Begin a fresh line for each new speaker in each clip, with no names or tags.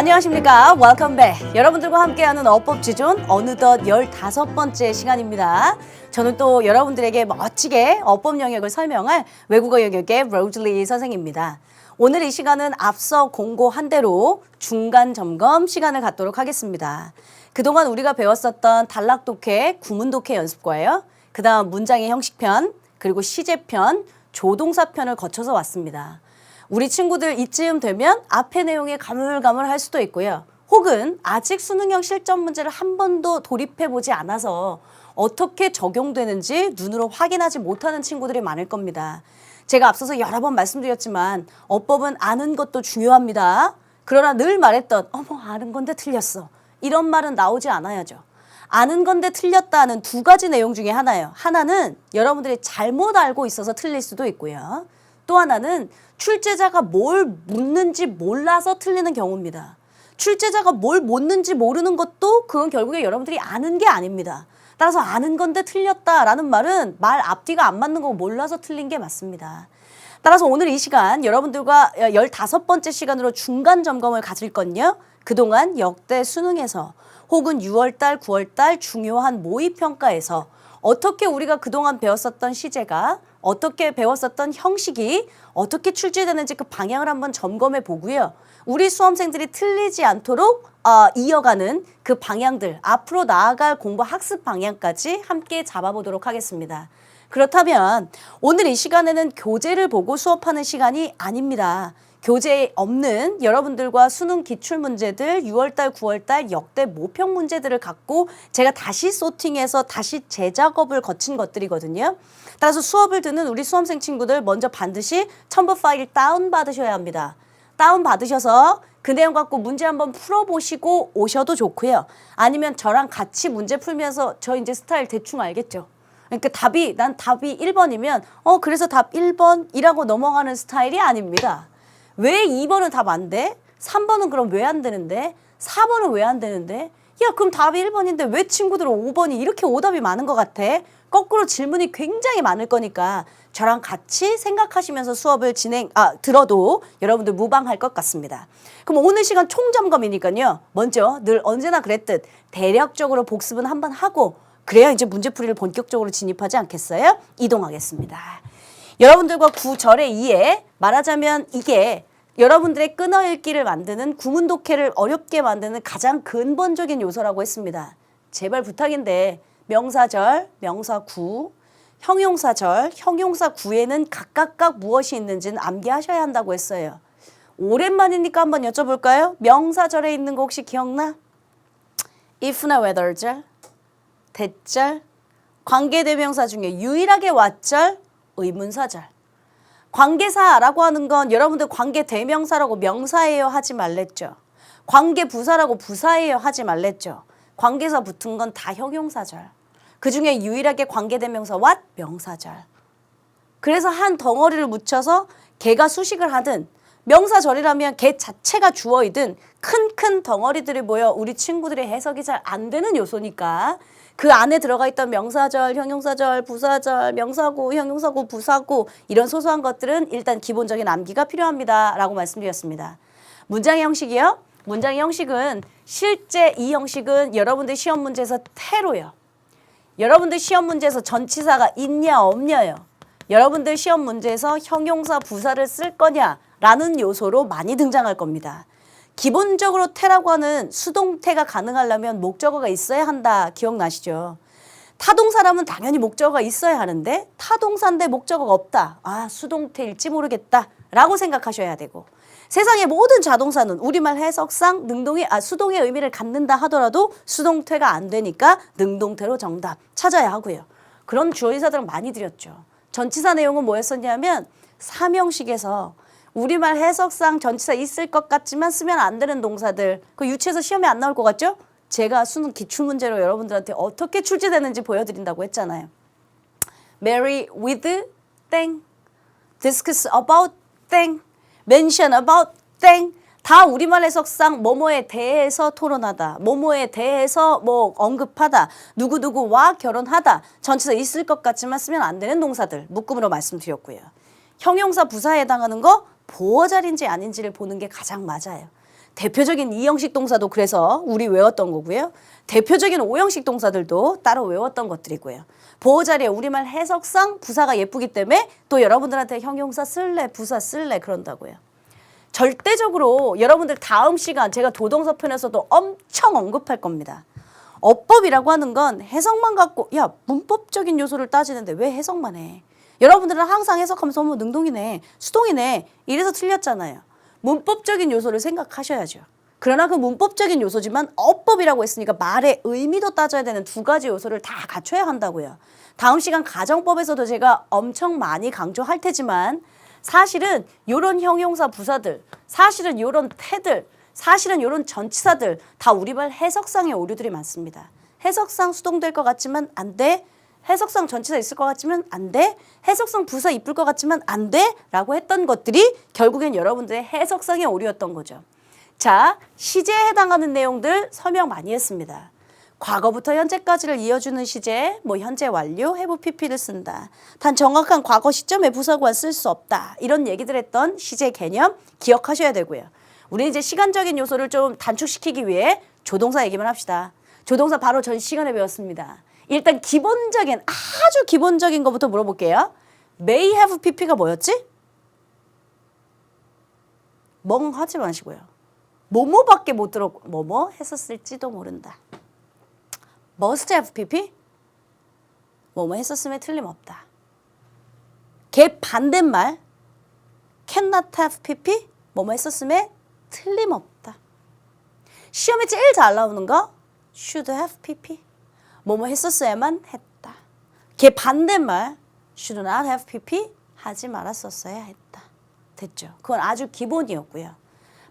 안녕하십니까. Welcome back. 여러분들과 함께하는 어법지존 어느덧 15번째 시간입니다. 저는 또 여러분들에게 멋지게 어법 영역을 설명할 외국어 영역의 로즐리 선생입니다. 오늘 이 시간은 앞서 공고한 대로 중간 점검 시간을 갖도록 하겠습니다. 그동안 우리가 배웠었던 단락독해, 구문독해 연습과요. 그 다음 문장의 형식편, 그리고 시제편, 조동사편을 거쳐서 왔습니다. 우리 친구들 이쯤 되면 앞의 내용에 가물가물할 수도 있고요. 혹은 아직 수능형 실전 문제를 한 번도 돌입해보지 않아서 어떻게 적용되는지 눈으로 확인하지 못하는 친구들이 많을 겁니다. 제가 앞서서 여러 번 말씀드렸지만 어법은 아는 것도 중요합니다. 그러나 늘 말했던 어머 아는 건데 틀렸어. 이런 말은 나오지 않아야죠. 아는 건데 틀렸다는 두 가지 내용 중에 하나예요. 하나는 여러분들이 잘못 알고 있어서 틀릴 수도 있고요. 또 하나는 출제자가 뭘 묻는지 몰라서 틀리는 경우입니다. 출제자가 뭘 묻는지 모르는 것도 그건 결국에 여러분들이 아는 게 아닙니다. 따라서 아는 건데 틀렸다라는 말은 말 앞뒤가 안 맞는 거 몰라서 틀린 게 맞습니다. 따라서 오늘 이 시간 여러분들과 15번째 시간으로 중간 점검을 가질 건요. 그동안 역대 수능에서 혹은 6월달, 9월달 중요한 모의평가에서 어떻게 우리가 그동안 배웠었던 시제가 어떻게 배웠었던 형식이 어떻게 출제되는지 그 방향을 한번 점검해 보고요. 우리 수험생들이 틀리지 않도록 이어가는 그 방향들, 앞으로 나아갈 공부 학습 방향까지 함께 잡아보도록 하겠습니다. 그렇다면 오늘 이 시간에는 교재를 보고 수업하는 시간이 아닙니다. 교재에 없는 여러분들과 수능 기출문제들 6월달, 9월달 역대 모평 문제들을 갖고 제가 다시 소팅해서 다시 재작업을 거친 것들이거든요. 따라서 수업을 듣는 우리 수험생 친구들 먼저 반드시 첨부 파일 다운받으셔야 합니다. 다운받으셔서 그 내용 갖고 문제 한번 풀어보시고 오셔도 좋고요. 아니면 저랑 같이 문제 풀면서 저 이제 스타일 대충 알겠죠? 그러니까 난 답이 1번이면 그래서 답 1번이라고 넘어가는 스타일이 아닙니다. 왜 2번은 답 안 돼? 3번은 그럼 왜 안 되는데? 4번은 왜 안 되는데? 야 그럼 답이 1번인데 왜 친구들은 5번이 이렇게 오답이 많은 것 같아? 거꾸로 질문이 굉장히 많을 거니까 저랑 같이 생각하시면서 수업을 들어도 여러분들 무방할 것 같습니다. 그럼 오늘 시간 총점검이니까요. 먼저 늘 언제나 그랬듯 대략적으로 복습은 한번 하고 그래야 이제 문제풀이를 본격적으로 진입하지 않겠어요? 이동하겠습니다. 여러분들과 구절의 이해 말하자면 이게 여러분들의 끊어읽기를 만드는 구문독해를 어렵게 만드는 가장 근본적인 요소라고 했습니다. 제발 부탁인데 명사절, 명사구, 형용사절, 형용사구에는 각각 무엇이 있는지는 암기하셔야 한다고 했어요. 오랜만이니까 한번 여쭤볼까요? 명사절에 있는 거 혹시 기억나? if나 whether절, that절, 관계대명사 중에 유일하게 what절, 의문사절. 관계사라고 하는 건 여러분들 관계대명사라고 명사예요 하지 말랬죠. 관계부사라고 부사예요 하지 말랬죠. 관계사 붙은 건 다 형용사절. 그중에 유일하게 관계대명사 what? 명사절. 그래서 한 덩어리를 묻혀서 개가 수식을 하든 명사절이라면 개 자체가 주어이든 큰 덩어리들이 모여 우리 친구들의 해석이 잘 안 되는 요소니까 그 안에 들어가 있던 명사절, 형용사절, 부사절, 명사구, 형용사구, 부사구 이런 소소한 것들은 일단 기본적인 암기가 필요합니다. 라고 말씀드렸습니다. 문장의 형식이요. 문장의 형식은 실제 이 형식은 여러분들 시험 문제에서 태로요. 여러분들 시험 문제에서 전치사가 있냐 없냐요. 여러분들 시험 문제에서 형용사, 부사를 쓸 거냐라는 요소로 많이 등장할 겁니다. 기본적으로 태라고 하는 수동태가 가능하려면 목적어가 있어야 한다. 기억나시죠? 타동사라면 당연히 목적어가 있어야 하는데 타동사인데 목적어가 없다. 수동태일지 모르겠다. 라고 생각하셔야 되고 세상의 모든 자동사는 우리말 해석상 수동의 의미를 갖는다 하더라도 수동태가 안 되니까 능동태로 정답 찾아야 하고요. 그런 주어의사들은 많이 드렸죠. 전치사 내용은 뭐였었냐면 삼형식에서 우리말 해석상 전치사 있을 것 같지만 쓰면 안 되는 동사들 그 유치해서 시험에 안 나올 것 같죠? 제가 수능 기출문제로 여러분들한테 어떻게 출제되는지 보여드린다고 했잖아요. Marry with 땡, discuss about 땡, mention about 땡 다 우리말 해석상 뭐뭐에 대해서 토론하다, 뭐뭐에 대해서 언급하다, 누구누구와 결혼하다 전치사 있을 것 같지만 쓰면 안 되는 동사들 묶음으로 말씀드렸고요. 형용사 부사에 해당하는 거 보어자리인지 아닌지를 보는 게 가장 맞아요. 대표적인 2형식 동사도 그래서 우리 외웠던 거고요. 대표적인 5형식 동사들도 따로 외웠던 것들이고요. 보호 자리에 우리말 해석상 부사가 예쁘기 때문에 또 여러분들한테 형용사 쓸래, 부사 쓸래 그런다고요. 절대적으로 여러분들 다음 시간 제가 도동사 편에서도 엄청 언급할 겁니다. 어법이라고 하는 건 해석만 갖고 야 문법적인 요소를 따지는데 왜 해석만 해? 여러분들은 항상 해석하면서 어머 능동이네, 수동이네 이래서 틀렸잖아요. 문법적인 요소를 생각하셔야죠. 그러나 그 문법적인 요소지만 어법이라고 했으니까 말의 의미도 따져야 되는 두 가지 요소를 다 갖춰야 한다고요. 다음 시간 가정법에서도 제가 엄청 많이 강조할 테지만 사실은 이런 형용사 부사들, 사실은 이런 태들, 사실은 이런 전치사들 다 우리말 해석상의 오류들이 많습니다. 해석상 수동될 것 같지만 안 돼. 해석상 전치사 있을 것 같지만 안 돼. 해석상 부사 이쁠 것 같지만 안 돼. 라고 했던 것들이 결국엔 여러분들의 해석상의 오류였던 거죠. 자, 시제에 해당하는 내용들 설명 많이 했습니다. 과거부터 현재까지를 이어주는 시제, 뭐 현재 완료, have pp를 쓴다. 단 정확한 과거 시점에 부사구한 쓸 수 없다. 이런 얘기들 했던 시제 개념 기억하셔야 되고요. 우리 이제 시간적인 요소를 좀 단축시키기 위해 조동사 얘기만 합시다. 조동사 바로 전 시간에 배웠습니다. 일단 기본적인 아주 기본적인 것부터 물어볼게요. may have pp가 뭐였지? 멍하지 마시고요. 뭐뭐밖에 못 들었고 뭐뭐 했었을지도 모른다. must have pp? 뭐뭐 했었음에 틀림없다. 걔 반대말 cannot have pp? 뭐뭐 했었음에 틀림없다. 시험에 제일 잘 나오는 거 should have pp? 뭐뭐 했었어야만 했다. 걔 반대말 should not have pp? 하지 말았었어야 했다. 됐죠? 그건 아주 기본이었고요.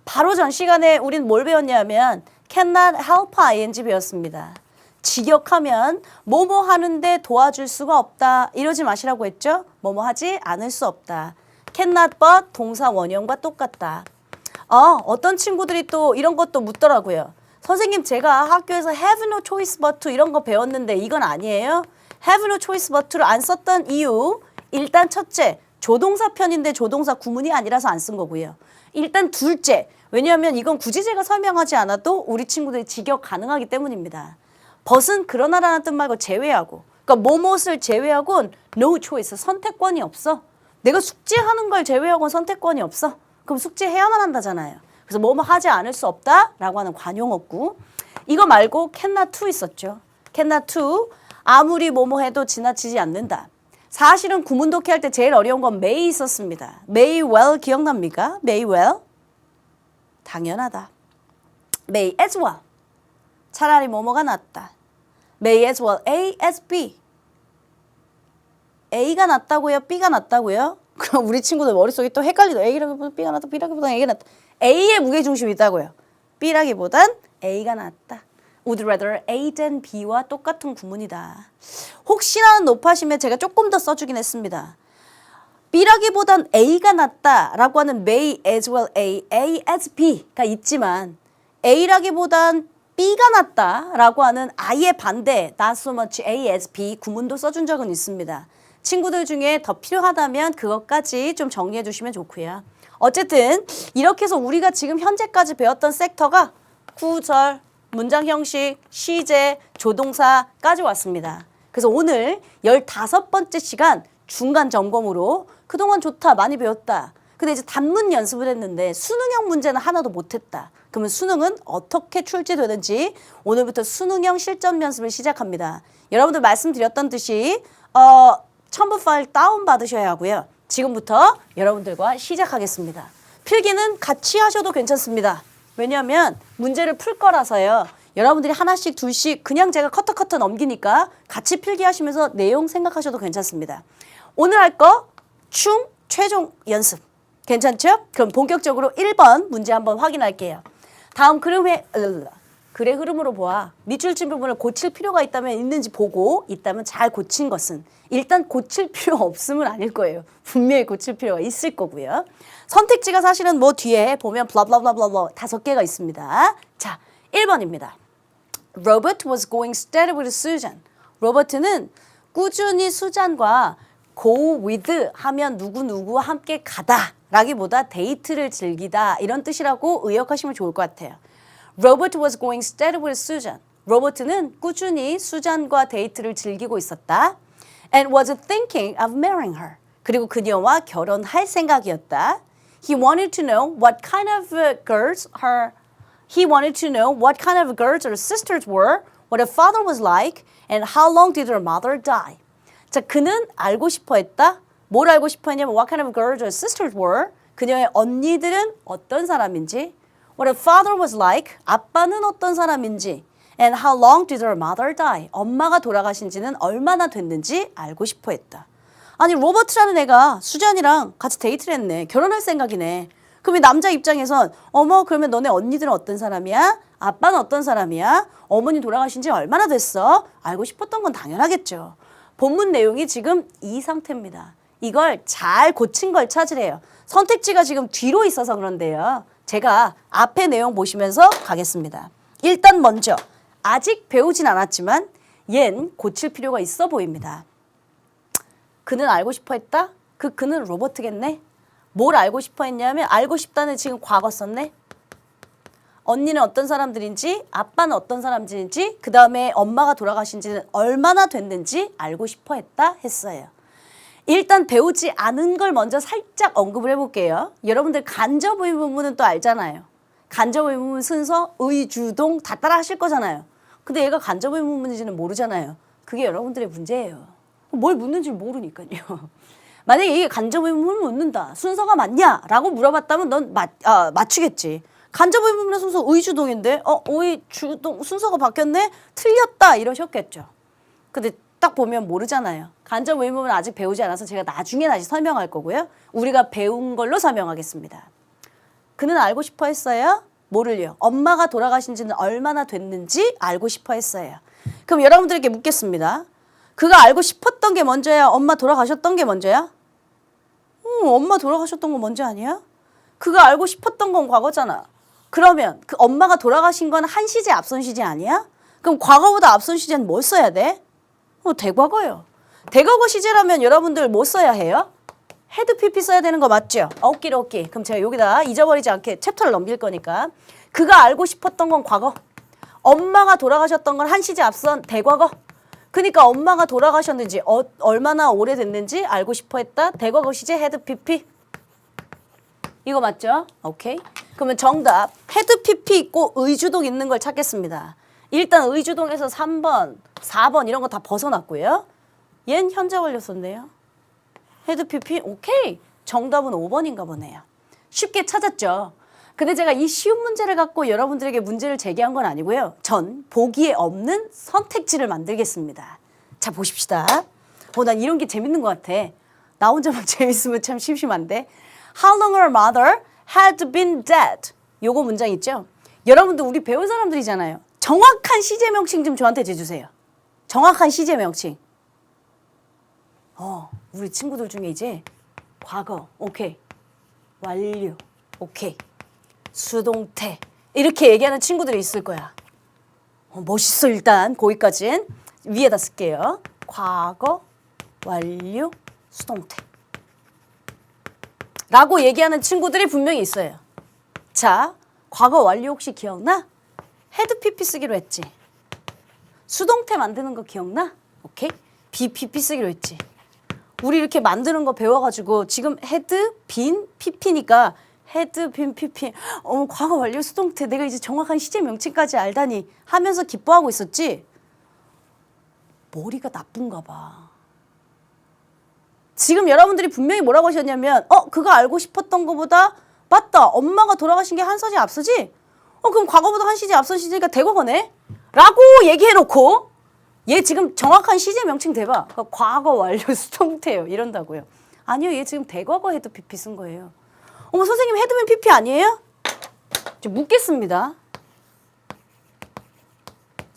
바로 전 시간에 우린 뭘 배웠냐면 cannot help ing 배웠습니다. 직역하면 뭐뭐 하는데 도와줄 수가 없다. 이러지 마시라고 했죠? 뭐뭐 하지 않을 수 없다. cannot but 동사 원형과 똑같다. 어떤 친구들이 또 이런 것도 묻더라고요. 선생님 제가 학교에서 have no choice but to 이런 거 배웠는데 이건 아니에요? have no choice but to를 안 썼던 이유 일단 첫째 조동사 편인데 조동사 구문이 아니라서 안 쓴 거고요. 일단 둘째 왜냐하면 이건 굳이 제가 설명하지 않아도 우리 친구들이 직역 가능하기 때문입니다. 벗은 그러나라는 뜻 말고 제외하고 그러니까 뭐뭇을 제외하고는 no choice 선택권이 없어. 내가 숙제하는 걸 제외하고는 선택권이 없어. 그럼 숙제해야만 한다잖아요. 그래서 뭐뭐 하지 않을 수 없다라고 하는 관용어구. 이거 말고 cannot to 있었죠. cannot to 아무리 뭐뭐 해도 지나치지 않는다. 사실은 구문 독해할 때 제일 어려운 건 may 있었습니다. may well 기억납니까? may well 당연하다. may as well 차라리 뭐뭐가 낫다. may as well A as B A가 낫다고요? B가 낫다고요? 그럼 우리 친구들 머릿속에 또 헷갈리죠. A라기보다 B가 낫다. B라기보다 A가 낫다. A의 무게중심이 있다고요. B라기보단 A가 낫다. Would rather A than B와 똑같은 구문이다. 혹시나 높아심에 제가 조금 더 써주긴 했습니다. B라기보단 A가 낫다라고 하는 may as well A, A as B가 있지만 A라기보단 B가 낫다라고 하는 아예 반대 not so much A as B 구문도 써준 적은 있습니다. 친구들 중에 더 필요하다면 그것까지 좀 정리해 주시면 좋고요. 어쨌든 이렇게 해서 우리가 지금 현재까지 배웠던 섹터가 구절, 문장 형식, 시제, 조동사까지 왔습니다. 그래서 오늘 15번째 시간 중간 점검으로 그동안 좋다, 많이 배웠다. 근데 이제 단문 연습을 했는데 수능형 문제는 하나도 못했다. 그러면 수능은 어떻게 출제되는지 오늘부터 수능형 실전 연습을 시작합니다. 여러분들 말씀드렸던 듯이 첨부 파일 다운받으셔야 하고요. 지금부터 여러분들과 시작하겠습니다. 필기는 같이 하셔도 괜찮습니다. 왜냐하면 문제를 풀 거라서요. 여러분들이 하나씩 둘씩 그냥 제가 커터 넘기니까 같이 필기하시면서 내용 생각하셔도 괜찮습니다. 오늘 할 거 최종 연습. 괜찮죠? 그럼 본격적으로 1번 문제 한번 확인할게요. 다음 글의 흐름으로 보아 밑줄 친 부분을 고칠 필요가 있다면 있는지 보고 있다면 잘 고친 것은 일단 고칠 필요 없음은 아닐 거예요. 분명히 고칠 필요가 있을 거고요. 선택지가 사실은 뭐 뒤에 보면 블라블라블라블라 5개가 있습니다. 자, 1번입니다. Robert was going steady with Susan. 로버트는 꾸준히 수잔과 go with 하면 누구누구와 함께 가다 라기보다 데이트를 즐기다 이런 뜻이라고 의역하시면 좋을 것 같아요. Robert was going steady with Susan. 로버트는 꾸준히 수잔과 데이트를 즐기고 있었다. And was thinking of marrying her. 그리고 그녀와 결혼할 생각이었다. He wanted to know what kind of girls her sisters were, what her father was like, and how long did her mother die. 자, 그는 알고 싶어 했다. 뭘 알고 싶어 했냐면 what kind of girls her sisters were. 그녀의 언니들은 어떤 사람인지, what her father was like. 아빠는 어떤 사람인지, and how long did her mother die. 엄마가 돌아가신 지는 얼마나 됐는지 알고 싶어 했다. 아니 로버트라는 애가 수잔이랑 같이 데이트를 했네. 결혼할 생각이네. 그럼 이 남자 입장에선 어머 그러면 너네 언니들은 어떤 사람이야? 아빠는 어떤 사람이야? 어머니 돌아가신 지 얼마나 됐어? 알고 싶었던 건 당연하겠죠. 본문 내용이 지금 이 상태입니다. 이걸 잘 고친 걸 찾으래요. 선택지가 지금 뒤로 있어서 그런데요. 제가 앞에 내용 보시면서 가겠습니다. 일단 먼저 아직 배우진 않았지만 얜 고칠 필요가 있어 보입니다. 그는 알고 싶어 했다? 그는 로버트겠네? 뭘 알고 싶어 했냐면 알고 싶다는 지금 과거 썼네? 언니는 어떤 사람들인지 아빠는 어떤 사람들인지 그 다음에 엄마가 돌아가신 지는 얼마나 됐는지 알고 싶어 했다 했어요. 일단 배우지 않은 걸 먼저 살짝 언급을 해볼게요. 여러분들 간접 의문문은 또 알잖아요. 간접 의문문 순서, 의, 주, 동 다 따라 하실 거잖아요. 근데 얘가 간접 의문문인지는 모르잖아요. 그게 여러분들의 문제예요. 뭘 묻는지 모르니까요. 만약에 이게 간접 의문문을 묻는다. 순서가 맞냐? 라고 물어봤다면 넌 맞추겠지. 간접 의문문의 순서 의주동인데 의주동 순서가 바뀌었네? 틀렸다 이러셨겠죠. 근데 딱 보면 모르잖아요. 간접 의문문 아직 배우지 않아서 제가 나중에 다시 설명할 거고요. 우리가 배운 걸로 설명하겠습니다. 그는 알고 싶어 했어요? 뭐를요? 엄마가 돌아가신 지는 얼마나 됐는지 알고 싶어 했어요. 그럼 여러분들에게 묻겠습니다. 그가 알고 싶었던 게 먼저야? 엄마 돌아가셨던 게 먼저야? 엄마 돌아가셨던 건 먼저 아니야? 그가 알고 싶었던 건 과거잖아. 그러면 그 엄마가 돌아가신 건 한 시제 앞선 시제 아니야? 그럼 과거보다 앞선 시제는 뭘 써야 돼? 대과거요. 대과거 시제라면 여러분들 뭐 써야 해요? 헤드 PP 써야 되는 거 맞죠? 오끼. 그럼 제가 여기다 잊어버리지 않게 챕터를 넘길 거니까. 그가 알고 싶었던 건 과거. 엄마가 돌아가셨던 건 한 시제 앞선 대과거. 그러니까 엄마가 돌아가셨는지 얼마나 오래됐는지 알고 싶어 했다. 대과거 시제 헤드 PP. 이거 맞죠? 오케이. 그러면 정답 헤드 PP 있고 의주동 있는 걸 찾겠습니다. 일단 의주동에서 3번, 4번 이런 거 다 벗어났고요. 얜 현재 완료 썼네요. 헤드 PP 오케이. 정답은 5번인가 보네요. 쉽게 찾았죠. 근데 제가 이 쉬운 문제를 갖고 여러분들에게 문제를 제기한 건 아니고요. 전 보기에 없는 선택지를 만들겠습니다. 자 보십시다. 난 이런 게 재밌는 것 같아. 나 혼자만 재밌으면 참 심심한데. How long her mother had been dead. 요거 문장 있죠? 여러분들 우리 배운 사람들이잖아요. 정확한 시제 명칭 좀 저한테 해주세요. 정확한 시제 명칭. 우리 친구들 중에 이제 과거 오케이. 완료 오케이. 수동태 이렇게 얘기하는 친구들이 있을 거야. 멋있어. 일단 거기까진 위에다 쓸게요. 과거 완료 수동태 라고 얘기하는 친구들이 분명히 있어요. 자, 과거 완료 혹시 기억나? 헤드 PP 쓰기로 했지. 수동태 만드는 거 기억나? 오케이. BPP 쓰기로 했지. 우리 이렇게 만드는 거 배워가지고 지금 헤드 빈 PP니까 헤드 빈 PP. 과거 완료 수동태 내가 이제 정확한 시제 명칭까지 알다니 하면서 기뻐하고 있었지. 머리가 나쁜가 봐. 지금 여러분들이 분명히 뭐라고 하셨냐면 그거 알고 싶었던 거보다 맞다. 엄마가 돌아가신 게 한 서지 앞서지? 그럼 과거보다 한 시제 앞선 시제니까 대과거네? 라고 얘기해놓고 얘 지금 정확한 시제 명칭 대봐. 과거 완료 수동태예요. 이런다고요. 아니요. 얘 지금 대과거 헤드 PP 쓴 거예요. 선생님 헤드맨 PP 아니에요? 저 묻겠습니다.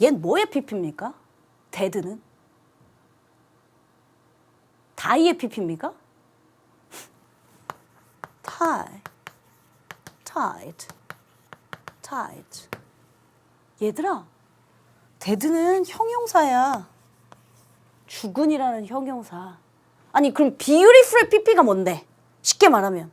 얜 뭐의 PP입니까? 데드는? 다이의 PP입니까? tight. 얘들아, 데드는 형용사야. 죽은이라는 형용사. 아니 그럼 beautiful의 PP가 뭔데? 쉽게 말하면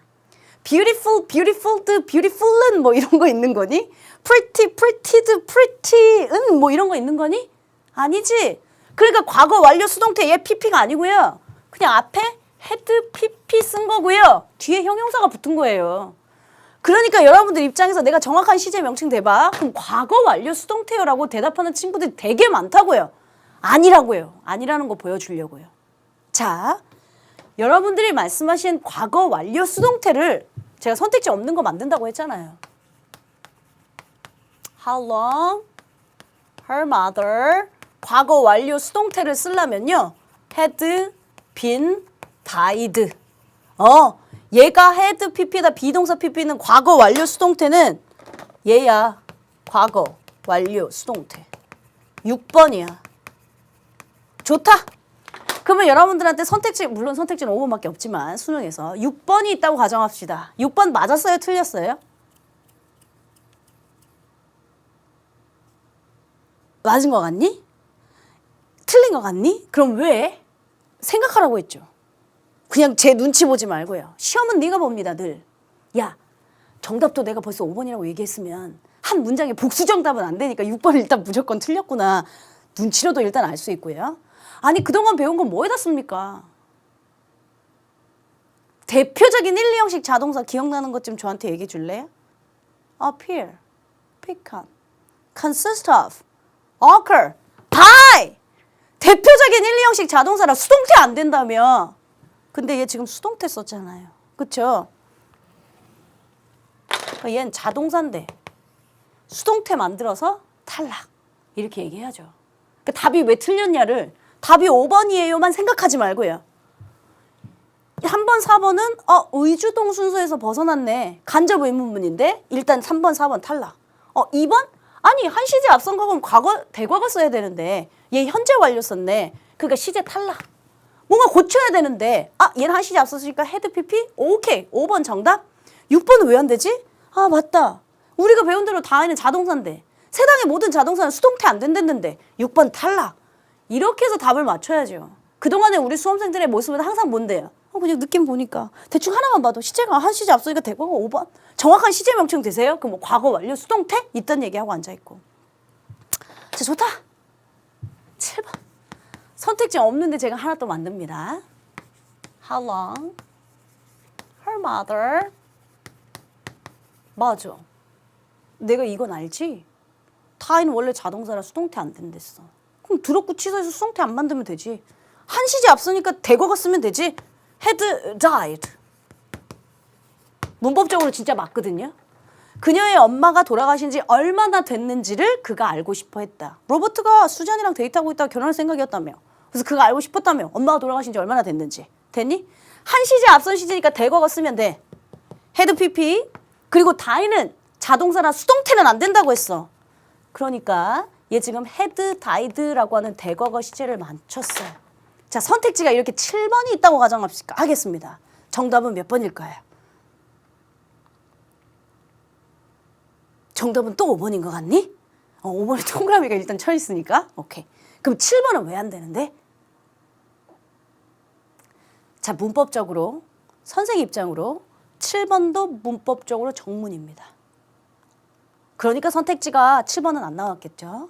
beautiful, beautifuled, beautiful은 뭐 이런 거 있는 거니? pretty, prettied, pretty은 뭐 이런 거 있는 거니? 아니지. 그러니까 과거 완료 수동태 얘 pp가 아니고요. 그냥 앞에 had pp 쓴 거고요. 뒤에 형용사가 붙은 거예요. 그러니까 여러분들 입장에서 내가 정확한 시제 명칭 대봐. 그럼 과거 완료 수동태요라고 대답하는 친구들이 되게 많다고요. 아니라고요. 아니라는 거 보여주려고요. 자, 여러분들이 말씀하신 과거 완료 수동태를 제가 선택지 없는 거 만든다고 했잖아요. How long her mother 과거 완료 수동태를 쓰려면요. had been died. 얘가 had pp다. 비동사 pp는 과거 완료 수동태는 얘야. 과거 완료 수동태. 6번이야. 좋다. 그러면 여러분들한테 선택지, 물론 선택지는 5번밖에 없지만 수능에서 6번이 있다고 가정합시다. 6번 맞았어요? 틀렸어요? 맞은 거 같니? 틀린 거 같니? 그럼 왜? 생각하라고 했죠. 그냥 제 눈치 보지 말고요. 시험은 네가 봅니다, 늘. 야, 정답도 내가 벌써 5번이라고 얘기했으면 한 문장에 복수 정답은 안 되니까 6번을 일단 무조건 틀렸구나. 눈치로도 일단 알 수 있고요. 아니, 그동안 배운 건 뭐에다 씁니까? 대표적인 1, 2형식 자동사 기억나는 것 좀 저한테 얘기해 줄래요? appear, pick up, consist of, occur, die! 대표적인 1, 2형식 자동사라 수동태 안 된다며. 근데 얘 지금 수동태 썼잖아요. 그쵸? 얘는 자동사인데 수동태 만들어서 탈락. 이렇게 얘기해야죠. 그러니까 답이 왜 틀렸냐를 답이 5번이에요만 생각하지 말고요. 한 번, 4번은 의주동 순서에서 벗어났네. 간접 의문문인데 일단 3번, 4번 탈락. 2번? 아니, 한 시제 앞선 거면 과거, 대과거 써야 되는데 얘 현재 완료 썼네. 그러니까 시제 탈락. 뭔가 고쳐야 되는데 얘는 한 시제 앞섰으니까 had pp? 오케이. 5번 정답. 6번은 왜 안 되지? 아, 맞다. 우리가 배운 대로 다에는 자동사인데 세상의 모든 자동사는 수동태 안 된댔는데 6번 탈락. 이렇게 해서 답을 맞춰야죠. 그동안에 우리 수험생들의 모습은 항상 뭔데요? 그냥 느낌 보니까 대충 하나만 봐도 시제가 한 시제 앞서니까 대과가 5번. 정확한 시제 명칭 되세요? 그럼 뭐 과거 완료 수동태? 있던 얘기하고 앉아있고. 자, 좋다. 7번. 선택지 없는데 제가 하나 또 만듭니다. How long her mother. 맞아. 내가 이건 알지? 타인 원래 자동사라 수동태 안 된댔어. 그럼 들었고 취소해서 수동태 안 만들면 되지. 한 시제 앞서니까 대거가 쓰면 되지. had died. 문법적으로 진짜 맞거든요. 그녀의 엄마가 돌아가신 지 얼마나 됐는지를 그가 알고 싶어 했다. 로버트가 수잔이랑 데이트하고 있다가 결혼할 생각이었다며. 그래서 그가 알고 싶었다며. 엄마가 돌아가신 지 얼마나 됐는지. 됐니? 한 시제 앞선 시제니까 대거가 쓰면 돼. had pp. 그리고 die는 자동사나 수동태는 안 된다고 했어. 그러니까 얘 지금 had died라고 하는 대과거 시제를 맞췄어요. 자, 선택지가 이렇게 7번이 있다고 가정하겠습니다. 정답은 몇 번일까요? 정답은 또 5번인 것 같니? 5번에 동그라미가 일단 쳐 있으니까. 오케이. 그럼 7번은 왜 안 되는데? 자, 문법적으로 선생님 입장으로 7번도 문법적으로 정문입니다. 그러니까 선택지가 7번은 안 나왔겠죠.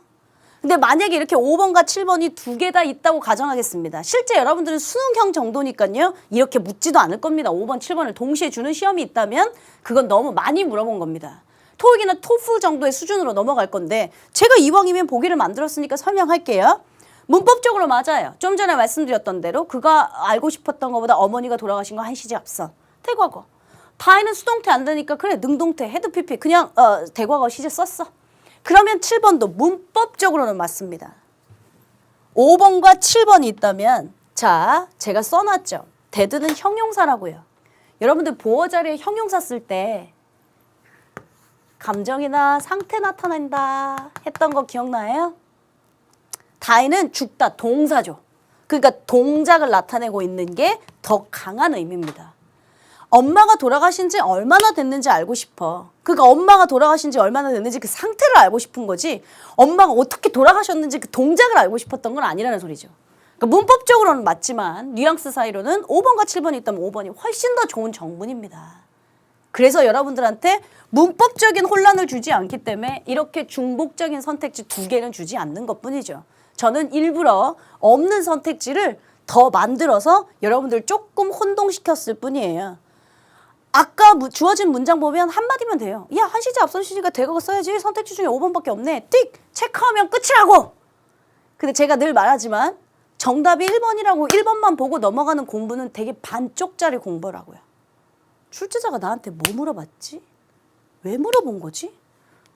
근데 만약에 이렇게 5번과 7번이 두 개 다 있다고 가정하겠습니다. 실제 여러분들은 수능형 정도니까요. 이렇게 묻지도 않을 겁니다. 5번, 7번을 동시에 주는 시험이 있다면 그건 너무 많이 물어본 겁니다. 토익이나 토플 정도의 수준으로 넘어갈 건데 제가 이왕이면 보기를 만들었으니까 설명할게요. 문법적으로 맞아요. 좀 전에 말씀드렸던 대로 그가 알고 싶었던 것보다 어머니가 돌아가신 거 한 시제 앞선. 대과거. 다에는 수동태 안 되니까 그래 능동태, had pp 그냥 대과거 시제 썼어. 그러면 7번도 문법적으로는 맞습니다. 5번과 7번이 있다면 자, 제가 써놨죠. 데드는 형용사라고요. 여러분들 보어 자리에 형용사 쓸 때 감정이나 상태 나타낸다 했던 거 기억나요? 다이는 죽다, 동사죠. 그러니까 동작을 나타내고 있는 게 더 강한 의미입니다. 엄마가 돌아가신 지 얼마나 됐는지 알고 싶어. 그러니까 엄마가 돌아가신 지 얼마나 됐는지 그 상태를 알고 싶은 거지 엄마가 어떻게 돌아가셨는지 그 동작을 알고 싶었던 건 아니라는 소리죠. 그러니까 문법적으로는 맞지만 뉘앙스 사이로는 5번과 7번이 있다면 5번이 훨씬 더 좋은 정문입니다. 그래서 여러분들한테 문법적인 혼란을 주지 않기 때문에 이렇게 중복적인 선택지 2개는 주지 않는 것뿐이죠. 저는 일부러 없는 선택지를 더 만들어서 여러분들 조금 혼동시켰을 뿐이에요. 아까 주어진 문장 보면 한마디면 돼요. 야, 한 시제 앞선 시제가 대거가 써야지. 선택지 중에 5번밖에 없네. 띡! 체크하면 끝이라고! 근데 제가 늘 말하지만 정답이 1번이라고 1번만 보고 넘어가는 공부는 되게 반쪽짜리 공부라고요. 출제자가 나한테 뭐 물어봤지? 왜 물어본 거지?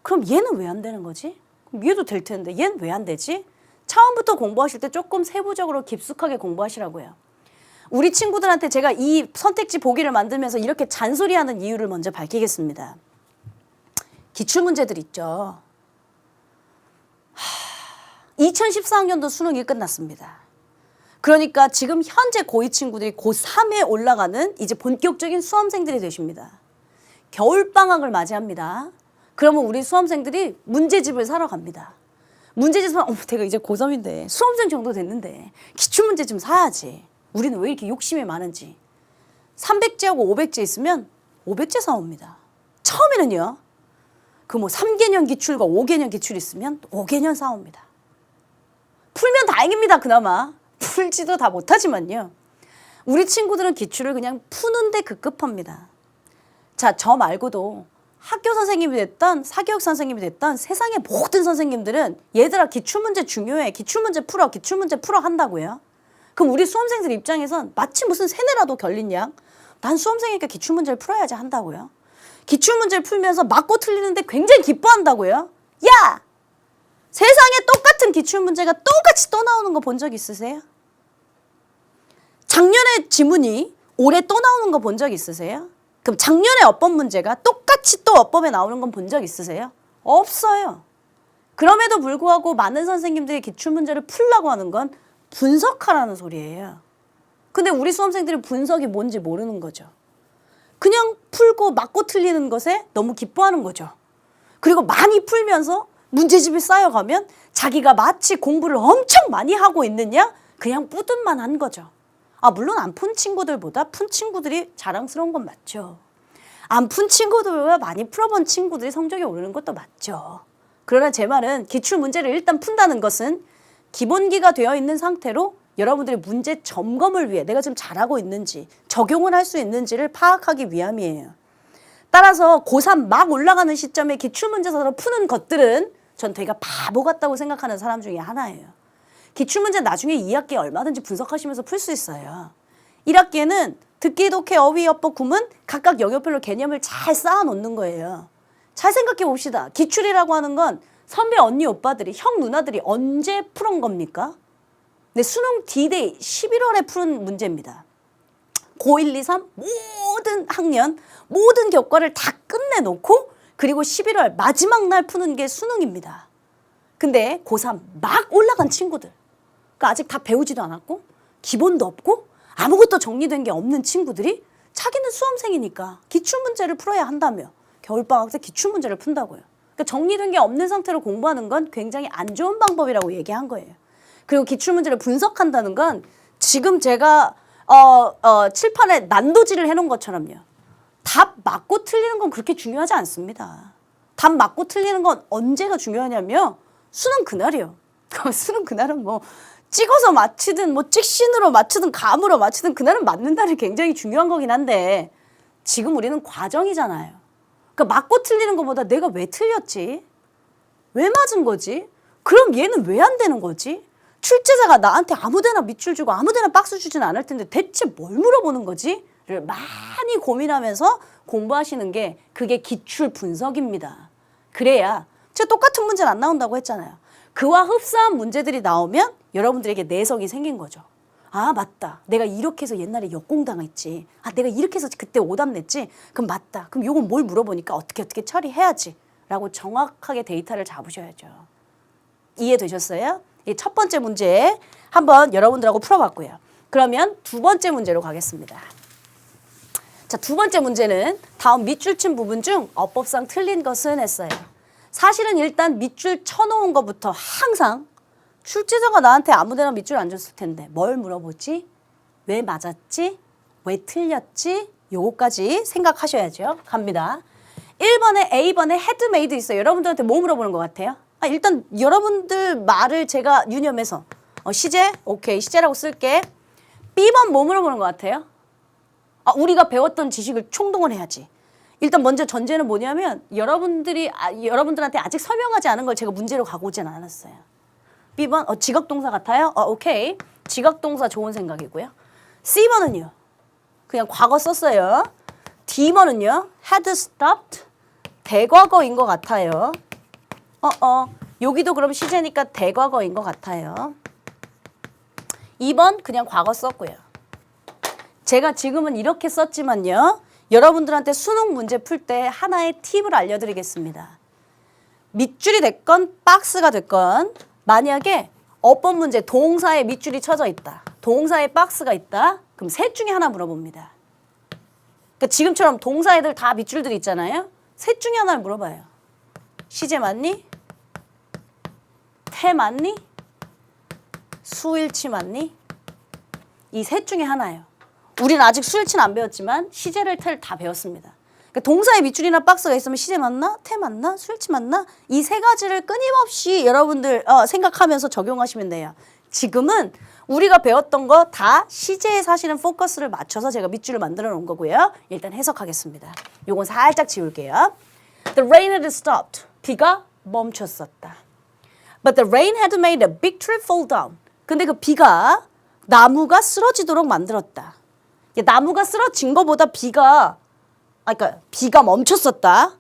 그럼 얘는 왜 안 되는 거지? 그럼 얘도 될 텐데 얘는 왜 안 되지? 처음부터 공부하실 때 조금 세부적으로 깊숙하게 공부하시라고요. 우리 친구들한테 제가 이 선택지 보기를 만들면서 이렇게 잔소리하는 이유를 먼저 밝히겠습니다. 기출문제들 있죠. 2014학년도 수능이 끝났습니다. 그러니까 지금 현재 고2 친구들이 고3에 올라가는 이제 본격적인 수험생들이 되십니다. 겨울방학을 맞이합니다. 그러면 우리 수험생들이 문제집을 사러 갑니다. 문제집은 내가 이제 고3인데 수험생 정도 됐는데 기출문제 좀 사야지. 우리는 왜 이렇게 욕심이 많은지. 300제하고 500제 있으면 500제 사옵니다. 처음에는요. 그 뭐 3개년 기출과 5개년 기출 있으면 5개년 사옵니다. 풀면 다행입니다. 그나마. 풀지도 다 못하지만요. 우리 친구들은 기출을 그냥 푸는데 급급합니다. 자, 저 말고도 학교 선생님이 됐던 사교육 선생님이 됐던 세상의 모든 선생님들은 얘들아 기출문제 중요해. 기출문제 풀어. 기출문제 풀어 한다고요. 그럼 우리 수험생들 입장에선 마치 무슨 세뇌라도 결린 양. 난 수험생이니까 기출문제를 풀어야지 한다고요. 기출문제를 풀면서 맞고 틀리는데 굉장히 기뻐한다고요. 야! 세상에 똑같은 기출문제가 똑같이 또 나오는 거 본 적 있으세요? 작년에 지문이 올해 또 나오는 거 본 적 있으세요? 그럼 작년에 어법 문제가 똑같이 또 어법에 나오는 건 본 적 있으세요? 없어요. 그럼에도 불구하고 많은 선생님들이 기출문제를 풀려고 하는 건 분석하라는 소리예요. 근데 우리 수험생들이 분석이 뭔지 모르는 거죠. 그냥 풀고 맞고 틀리는 것에 너무 기뻐하는 거죠. 그리고 많이 풀면서 문제집이 쌓여가면 자기가 마치 공부를 엄청 많이 하고 있느냐? 그냥 뿌듯만 한 거죠. 물론 안 푼 친구들보다 푼 친구들이 자랑스러운 건 맞죠. 안 푼 친구들보다 많이 풀어본 친구들이 성적이 오르는 것도 맞죠. 그러나 제 말은 기출문제를 일단 푼다는 것은 기본기가 되어 있는 상태로 여러분들의 문제 점검을 위해 내가 지금 잘하고 있는지 적용을 할 수 있는지를 파악하기 위함이에요. 따라서 고3 막 올라가는 시점에 기출문제서를 푸는 것들은 전 되게 바보 같다고 생각하는 사람 중에 하나예요. 기출문제 나중에 2학기에 얼마든지 분석하시면서 풀 수 있어요. 1학기에는 듣기, 독해, 어휘, 어법, 구문 각각 영역별로 개념을 잘 쌓아놓는 거예요. 잘 생각해 봅시다. 기출이라고 하는 건 선배, 언니, 오빠들이, 형, 누나들이 언제 풀은 겁니까? 네, 수능 D-Day 11월에 푸른 문제입니다. 고1, 2, 3 모든 학년, 모든 교과를 다 끝내놓고 그리고 11월 마지막 날 푸는 게 수능입니다. 근데 고3 막 올라간 친구들, 그러니까 아직 다 배우지도 않았고 기본도 없고 아무것도 정리된 게 없는 친구들이 자기는 수험생이니까 기출문제를 풀어야 한다며 겨울방학 때 기출문제를 푼다고요. 그러니까 정리된 게 없는 상태로 공부하는 건 굉장히 안 좋은 방법이라고 얘기한 거예요. 그리고 기출문제를 분석한다는 건 지금 제가 칠판에 난도질을 해놓은 것처럼요. 답 맞고 틀리는 건 그렇게 중요하지 않습니다. 답 맞고 틀리는 건 언제가 중요하냐면 수능 그날이요. 수능 그날은 뭐 찍어서 맞히든 뭐 찍신으로 맞히든 감으로 맞히든 그날은 맞는 날이 굉장히 중요한 거긴 한데 지금 우리는 과정이잖아요. 그러니까 맞고 틀리는 것보다 내가 왜 틀렸지? 왜 맞은 거지? 그럼 얘는 왜 안 되는 거지? 출제자가 나한테 아무데나 밑줄 주고 아무데나 박스 주진 않을 텐데 대체 뭘 물어보는 거지? 를 많이 고민하면서 공부하시는 게 그게 기출 분석입니다. 그래야 제가 똑같은 문제는 안 나온다고 했잖아요. 그와 흡사한 문제들이 나오면 여러분들에게 내성이 생긴 거죠. 맞다. 내가 이렇게 해서 옛날에 역공당했지. 내가 이렇게 해서 그때 오답 냈지. 그럼 맞다. 그럼 요건 뭘 물어보니까 어떻게 처리해야지. 라고 정확하게 데이터를 잡으셔야죠. 이해되셨어요? 이 첫 번째 문제 한번 여러분들하고 풀어봤고요. 그러면 두 번째 문제로 가겠습니다. 자, 두 번째 문제는 다음 밑줄 친 부분 중 어법상 틀린 것은 했어요. 사실은 일단 밑줄 쳐놓은 것부터 항상 출제자가 나한테 아무데나 밑줄 안 줬을 텐데 뭘 물어보지? 왜 맞았지? 왜 틀렸지? 요거까지 생각하셔야죠. 갑니다. 1번에 A번에 had made 있어요. 여러분들한테 뭐 물어보는 것 같아요? 일단 여러분들 말을 제가 유념해서 시제? 오케이, 시제라고 쓸게. B번 뭐 물어보는 것 같아요? 우리가 배웠던 지식을 총동원해야지. 일단 먼저 전제는 뭐냐면 여러분들한테 아직 설명하지 않은 걸 제가 문제로 가고 오진 않았어요. B번 지각동사 같아요? 오케이. 지각동사 좋은 생각이고요. C번은요. 그냥 과거 썼어요. D번은요. had stopped. 대과거인 것 같아요. 여기도 그럼 시제니까 대과거인 것 같아요. 2번 그냥 과거 썼고요. 제가 지금은 이렇게 썼지만요. 여러분들한테 수능 문제 풀 때 하나의 팁을 알려드리겠습니다. 밑줄이 됐건 박스가 됐건 만약에 어법 문제 동사에 밑줄이 쳐져 있다. 동사에 박스가 있다. 그럼 셋 중에 하나 물어봅니다. 그러니까 지금처럼 동사 애들 다 밑줄들이 있잖아요. 셋 중에 하나를 물어봐요. 시제 맞니? 태 맞니? 수일치 맞니? 이 셋 중에 하나예요. 우리는 아직 수일치는 안 배웠지만 시제를 태를 다 배웠습니다. 그러니까 동사에 밑줄이나 박스가 있으면 시제 맞나? 태 맞나? 수일치 맞나? 이 세 가지를 끊임없이 여러분들 생각하면서 적용하시면 돼요. 지금은 우리가 배웠던 거 다 시제에 사실은 포커스를 맞춰서 제가 밑줄을 만들어 놓은 거고요. 일단 해석하겠습니다. 요건 살짝 지울게요. The rain had stopped. 비가 멈췄었다. But the rain had made a big tree fall down. 근데 그 비가 나무가 쓰러지도록 만들었다. 나무가 쓰러진 거보다 비가 멈췄었다.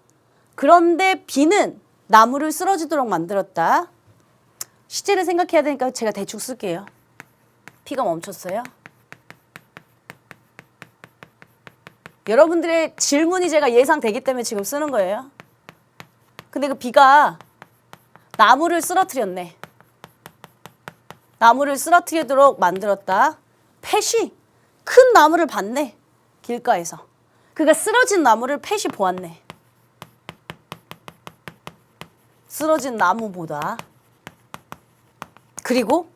그런데 비는 나무를 쓰러지도록 만들었다. 시제를 생각해야 되니까 제가 대충 쓸게요. 비가 멈췄어요. 여러분들의 질문이 제가 예상되기 때문에 지금 쓰는 거예요. 근데 그 비가 나무를 쓰러뜨렸네. 나무를 쓰러뜨리도록 만들었다. 펫이 큰 나무를 봤네. 길가에서. 그가 쓰러진 나무를 펫이 보았네. 쓰러진 나무보다. 그리고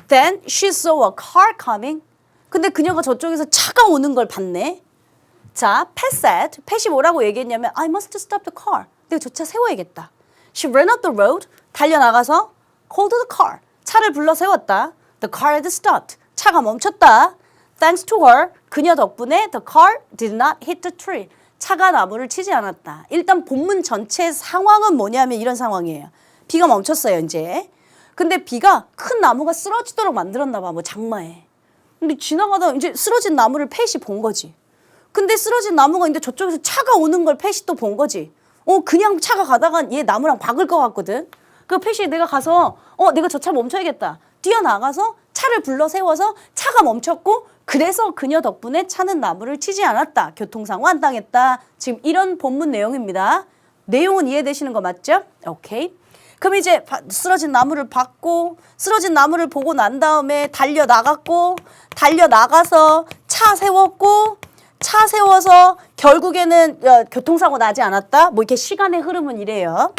then she saw a car coming. 근데 그녀가 저쪽에서 차가 오는 걸 봤네. 자, Pat said, 펫이 뭐라고 얘기했냐면 I must stop the car. 내가 저 차 세워야겠다. She ran up the road. 달려나가서 called the car. 차를 불러 세웠다. The car had stopped. 차가 멈췄다. Thanks to her. 그녀 덕분에 the car did not hit the tree. 차가 나무를 치지 않았다. 일단 본문 전체 상황은 뭐냐면 이런 상황이에요. 비가 멈췄어요, 이제. 근데 비가 큰 나무가 쓰러지도록 만들었나 봐, 뭐 장마에. 근데 지나가다 이제 쓰러진 나무를 펫이 본 거지. 근데 쓰러진 나무가 있는데 저쪽에서 차가 오는 걸 펫이 또 본 거지. 그냥 차가 가다가 얘 나무랑 박을 것 같거든. 그 펫이 내가 가서 내가 저 차 멈춰야겠다. 뛰어나가서 차를 불러 세워서 차가 멈췄고 그래서 그녀 덕분에 차는 나무를 치지 않았다. 교통사고 안 당했다. 지금 이런 본문 내용입니다. 내용은 이해되시는 거 맞죠? 오케이. 그럼 이제 쓰러진 나무를 봤고 쓰러진 나무를 보고 난 다음에 달려나갔고 달려나가서 차 세웠고 차 세워서 결국에는 교통사고 나지 않았다. 뭐 이렇게 시간의 흐름은 이래요.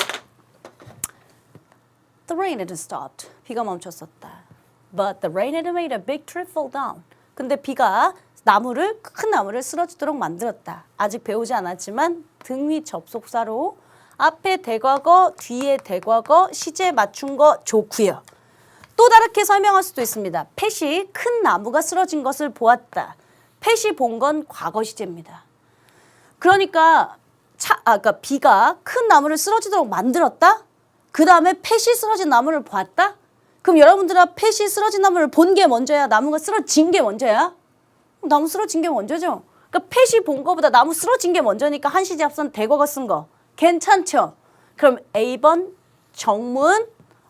The rain had stopped. 비가 멈췄었다. But the rain had made a big tree fall down. 근데 비가 큰 나무를 쓰러지도록 만들었다. 아직 배우지 않았지만 등 위 접속사로 앞에 대과거, 뒤에 대과거, 시제 맞춘 거 좋고요. 또 다르게 설명할 수도 있습니다. 펫이 큰 나무가 쓰러진 것을 보았다. 펫이 본 건 과거 시제입니다. 그러니까 그러니까 비가 큰 나무를 쓰러지도록 만들었다? 그 다음에 펫이 쓰러진 나무를 봤다? 그럼 여러분들은 펫이 쓰러진 나무를 본 게 먼저야? 나무가 쓰러진 게 먼저야? 나무 쓰러진 게 먼저죠? 그러니까 펫이 본 거보다 나무 쓰러진 게 먼저니까 한 시제 앞선 대거가 쓴 거. 괜찮죠? 그럼 A번 정문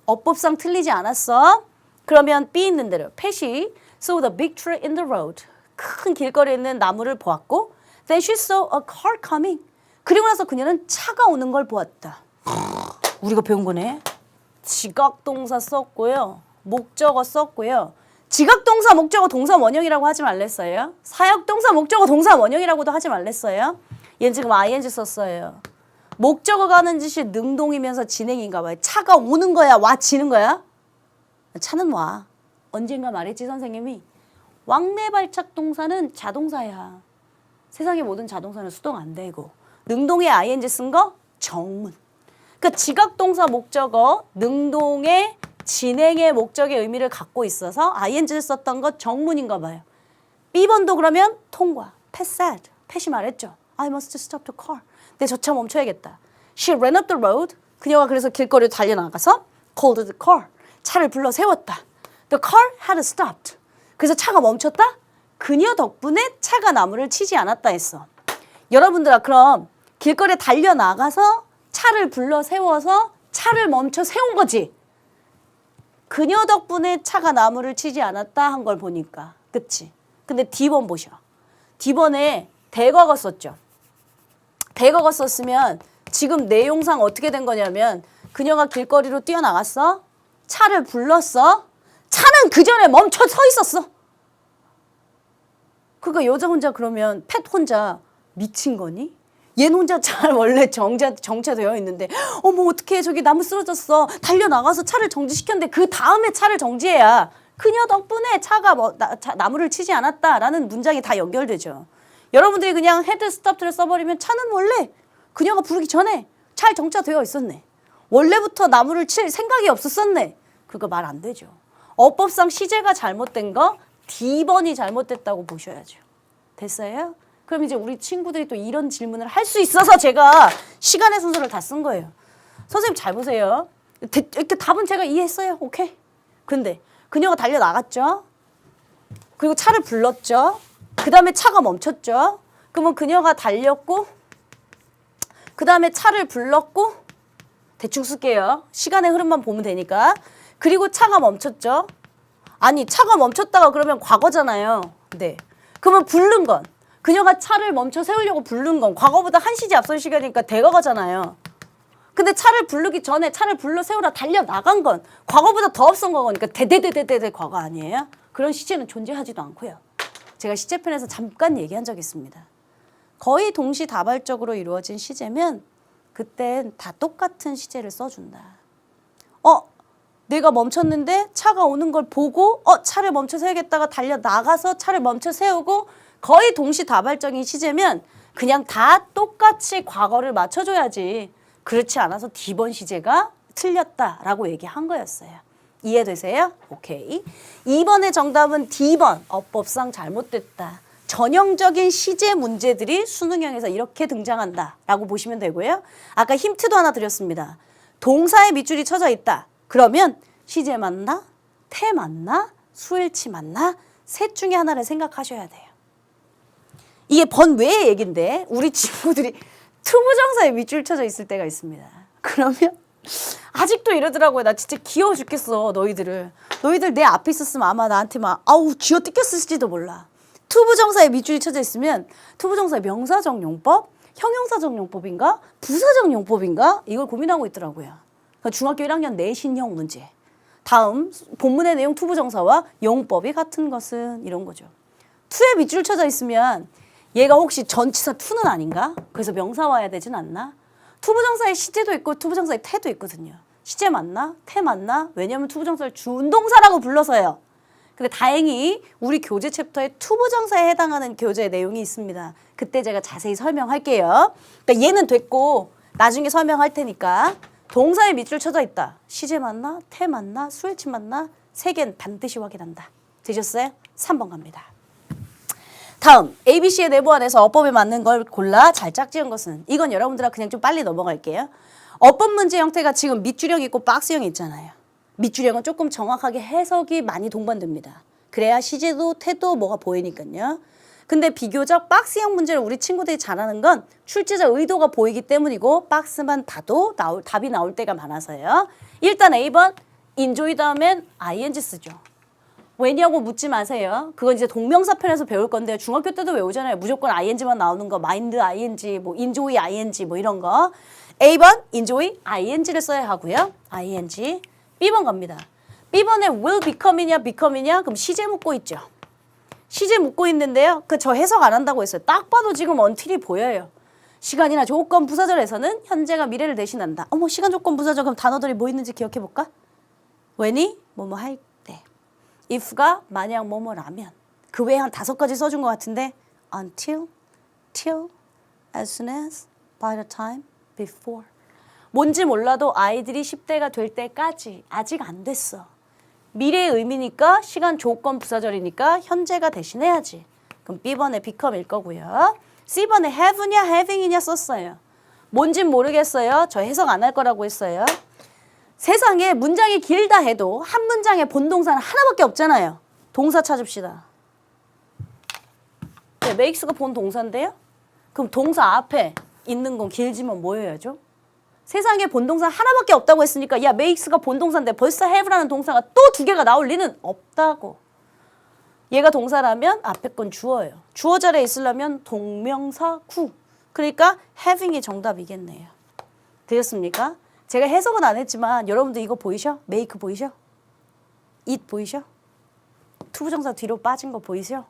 어법상 틀리지 않았어. 그러면 B 있는 대로 펫이 saw the big tree in the road. 큰 길거리에 있는 나무를 보았고 Then she saw a car coming. 그리고 나서 그녀는 차가 오는 걸 보았다. 우리가 배운 거네. 지각동사 썼고요. 목적어 썼고요. 지각동사, 목적어, 동사 원형이라고 하지 말랬어요. 사역동사, 목적어, 동사 원형이라고도 하지 말랬어요. 얘는 지금 ing 썼어요. 목적어가 하는 짓이 능동이면서 진행인가 봐요. 차가 오는 거야? 와지는 거야? 차는 와. 언젠가 말했지 선생님이. 왕래발착 동사는 자동사야. 세상의 모든 자동사는 수동 안 되고 능동의 ing 쓴 거 정문. 그러니까 지각동사 목적어 능동의 진행의 목적의 의미를 갖고 있어서 ing를 썼던 거 정문인가 봐요. B번도 그러면 통과. Pat said. 팻이 말했죠. I must stop the car. 내 저 차 멈춰야겠다. She ran up the road. 그녀가 그래서 길거리로 달려나가서 called the car. 차를 불러 세웠다. The car had stopped. 그래서 차가 멈췄다? 그녀 덕분에 차가 나무를 치지 않았다 했어. 여러분들아 그럼 길거리에 달려나가서 차를 불러 세워서 차를 멈춰 세운 거지. 그녀 덕분에 차가 나무를 치지 않았다 한 걸 보니까. 그치? 근데 D번 보셔. D번에 대과거 썼죠. 대과거 썼으면 지금 내용상 어떻게 된 거냐면 그녀가 길거리로 뛰어나갔어. 차를 불렀어. 차는 그 전에 멈춰 서 있었어. 그러니까 여자 혼자 그러면 팻 혼자 미친 거니? 얘는 혼자 잘 원래 정체되어 있는데 어머 어떡해 저기 나무 쓰러졌어. 달려나가서 차를 정지시켰는데 그 다음에 차를 정지해야 그녀 덕분에 차가 나무를 치지 않았다라는 문장이 다 연결되죠. 여러분들이 그냥 헤드 스탑트를 써버리면 차는 원래 그녀가 부르기 전에 잘 정차되어 있었네. 원래부터 나무를 칠 생각이 없었었네. 그거 말 안 되죠. 어법상 시제가 잘못된 거 D번이 잘못됐다고 보셔야죠. 됐어요? 그럼 이제 우리 친구들이 또 이런 질문을 할 수 있어서 제가 시간의 순서를 다 쓴 거예요. 선생님 잘 보세요. 이렇게 답은 제가 이해했어요. 오케이. 근데 그녀가 달려나갔죠. 그리고 차를 불렀죠. 그 다음에 차가 멈췄죠. 그러면 그녀가 달렸고 그 다음에 차를 불렀고 대충 쓸게요. 시간의 흐름만 보면 되니까. 그리고 차가 멈췄죠. 아니 차가 멈췄다가 그러면 과거잖아요. 네. 그러면 부른 건 그녀가 차를 멈춰 세우려고 부른 건 과거보다 한 시제 앞선 시간이니까 대과거잖아요. 근데 차를 부르기 전에 차를 불러 세우라 달려나간 건 과거보다 더 앞선 거니까 대대대대대 과거 아니에요? 그런 시제는 존재하지도 않고요. 제가 시제편에서 잠깐 얘기한 적이 있습니다. 거의 동시다발적으로 이루어진 시제면 그땐 다 똑같은 시제를 써준다. 내가 멈췄는데 차가 오는 걸 보고 차를 멈춰 세우겠다가 달려나가서 차를 멈춰 세우고 거의 동시다발적인 시제면 그냥 다 똑같이 과거를 맞춰줘야지. 그렇지 않아서 D번 시제가 틀렸다라고 얘기한 거였어요. 이해되세요? 오케이. 2번의 정답은 D번. 어법상 잘못됐다. 전형적인 시제 문제들이 수능형에서 이렇게 등장한다라고 보시면 되고요. 아까 힌트도 하나 드렸습니다. 동사의 밑줄이 쳐져 있다. 그러면 시제 맞나? 태 맞나? 수일치 맞나? 셋 중에 하나를 생각하셔야 돼요. 이게 번외의 얘기인데 우리 친구들이 투부정사에 밑줄 쳐져 있을 때가 있습니다. 그러면 아직도 이러더라고요. 나 진짜 귀여워 죽겠어 너희들 내 앞에 있었으면 아마 나한테 막 아우 쥐어 뜯겼을지도 몰라. 투부정사에 밑줄이 쳐져 있으면 투부정사의 명사적 용법, 형용사적 용법인가 부사적 용법인가 이걸 고민하고 있더라고요. 그러니까 중학교 1학년 내신형 문제. 다음 본문의 내용 투부정사와 용법이 같은 것은 이런 거죠. 투에 밑줄 쳐져 있으면 얘가 혹시 전치사 투는 아닌가? 그래서 명사 와야 되진 않나? 투부정사의 시제도 있고 투부정사의 태도 있거든요. 시제 맞나? 태 맞나? 왜냐면 투부정사를 준동사라고 불러서요. 근데 다행히 우리 교재 챕터에 투부정사에 해당하는 교재 내용이 있습니다. 그때 제가 자세히 설명할게요. 그러니까 얘는 됐고 나중에 설명할 테니까 동사에 밑줄 쳐져 있다. 시제 맞나? 태 맞나? 수일치 맞나? 세 개는 반드시 확인한다. 되셨어요? 3번 갑니다. 다음 ABC의 내부 안에서 어법에 맞는 걸 골라 잘 짝지은 것은 이건 여러분들아 그냥 좀 빨리 넘어갈게요. 어법 문제 형태가 지금 밑줄형 있고 박스형 있잖아요. 밑줄형은 조금 정확하게 해석이 많이 동반됩니다. 그래야 시제도 태도 뭐가 보이니까요. 근데 비교적 박스형 문제를 우리 친구들이 잘하는 건 출제자 의도가 보이기 때문이고 박스만 봐도 답이 나올 때가 많아서요. 일단 A번 enjoy 다음엔 ing 쓰죠. 왜냐고 묻지 마세요. 그건 이제 동명사 편에서 배울 건데요. 중학교 때도 외우잖아요. 무조건 ing만 나오는 거, mind ing, 뭐 enjoy ing 뭐 이런 거. A번 enjoy ing를 써야 하고요. ing. B번 갑니다. B번에 will become이냐 become이냐 그럼 시제 묻고 있죠. 시제 묻고 있는데요. 저 해석 안 한다고 했어요. 딱 봐도 지금 until이 보여요. 시간이나 조건 부사절에서는 현재가 미래를 대신한다. 어머 시간 조건 부사절 그럼 단어들이 뭐 있는지 기억해 볼까? when이 뭐뭐 할 때. if가 만약 뭐뭐라면 그 외에 한 5가지 써준 것 같은데 until, till, as soon as, by the time, before. 뭔지 몰라도 아이들이 10대가 될 때까지 아직 안 됐어. 미래의 의미니까 시간 조건 부사절이니까 현재가 대신해야지. 그럼 B번에 become일 거고요. C번에 have냐 having이냐 썼어요. 뭔진 모르겠어요. 저 해석 안 할 거라고 했어요. 세상에 문장이 길다 해도 한 문장에 본동사는 하나밖에 없잖아요. 동사 찾읍시다. 네, makes가 본동사인데요. 그럼 동사 앞에 있는 건 길지만 뭐여야죠? 세상에 본동사 하나밖에 없다고 했으니까 야 makes가 본동사인데 벌써 have라는 동사가 또 두 개가 나올 리는 없다고. 얘가 동사라면 앞에 건 주어예요. 주어 자리에 있으려면 동명사 구. 그러니까 having이 정답이겠네요. 되셨습니까? 제가 해석은 안 했지만 여러분들 이거 보이셔? make 보이셔? it 보이셔? 투부정사 뒤로 빠진 거 보이세요?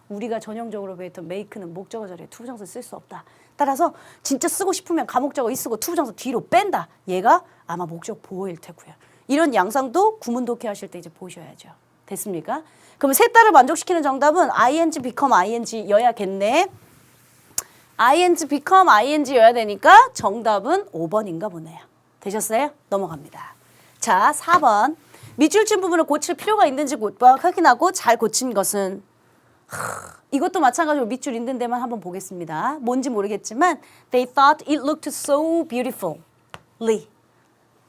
우리가 전형적으로 배웠던 make는 목적어 자리에 투부정사 쓸 수 없다. 따라서 진짜 쓰고 싶으면 가목적어 이 쓰고 투부정사 뒤로 뺀다. 얘가 아마 목적 보호일 테고요. 이런 양상도 구문 독해 하실 때 이제 보셔야죠. 됐습니까? 그럼 셋 다를 만족시키는 정답은 ing, become, ing 여야겠네. ing, become, ing 여야 되니까 정답은 5번인가 보네요. 되셨어요? 넘어갑니다. 자, 4번. 밑줄친 부분을 고칠 필요가 있는지 확인하고 잘 고친 것은 이것도 마찬가지로 밑줄 있는 데만 한번 보겠습니다. 뭔지 모르겠지만 They thought it looked so beautifully.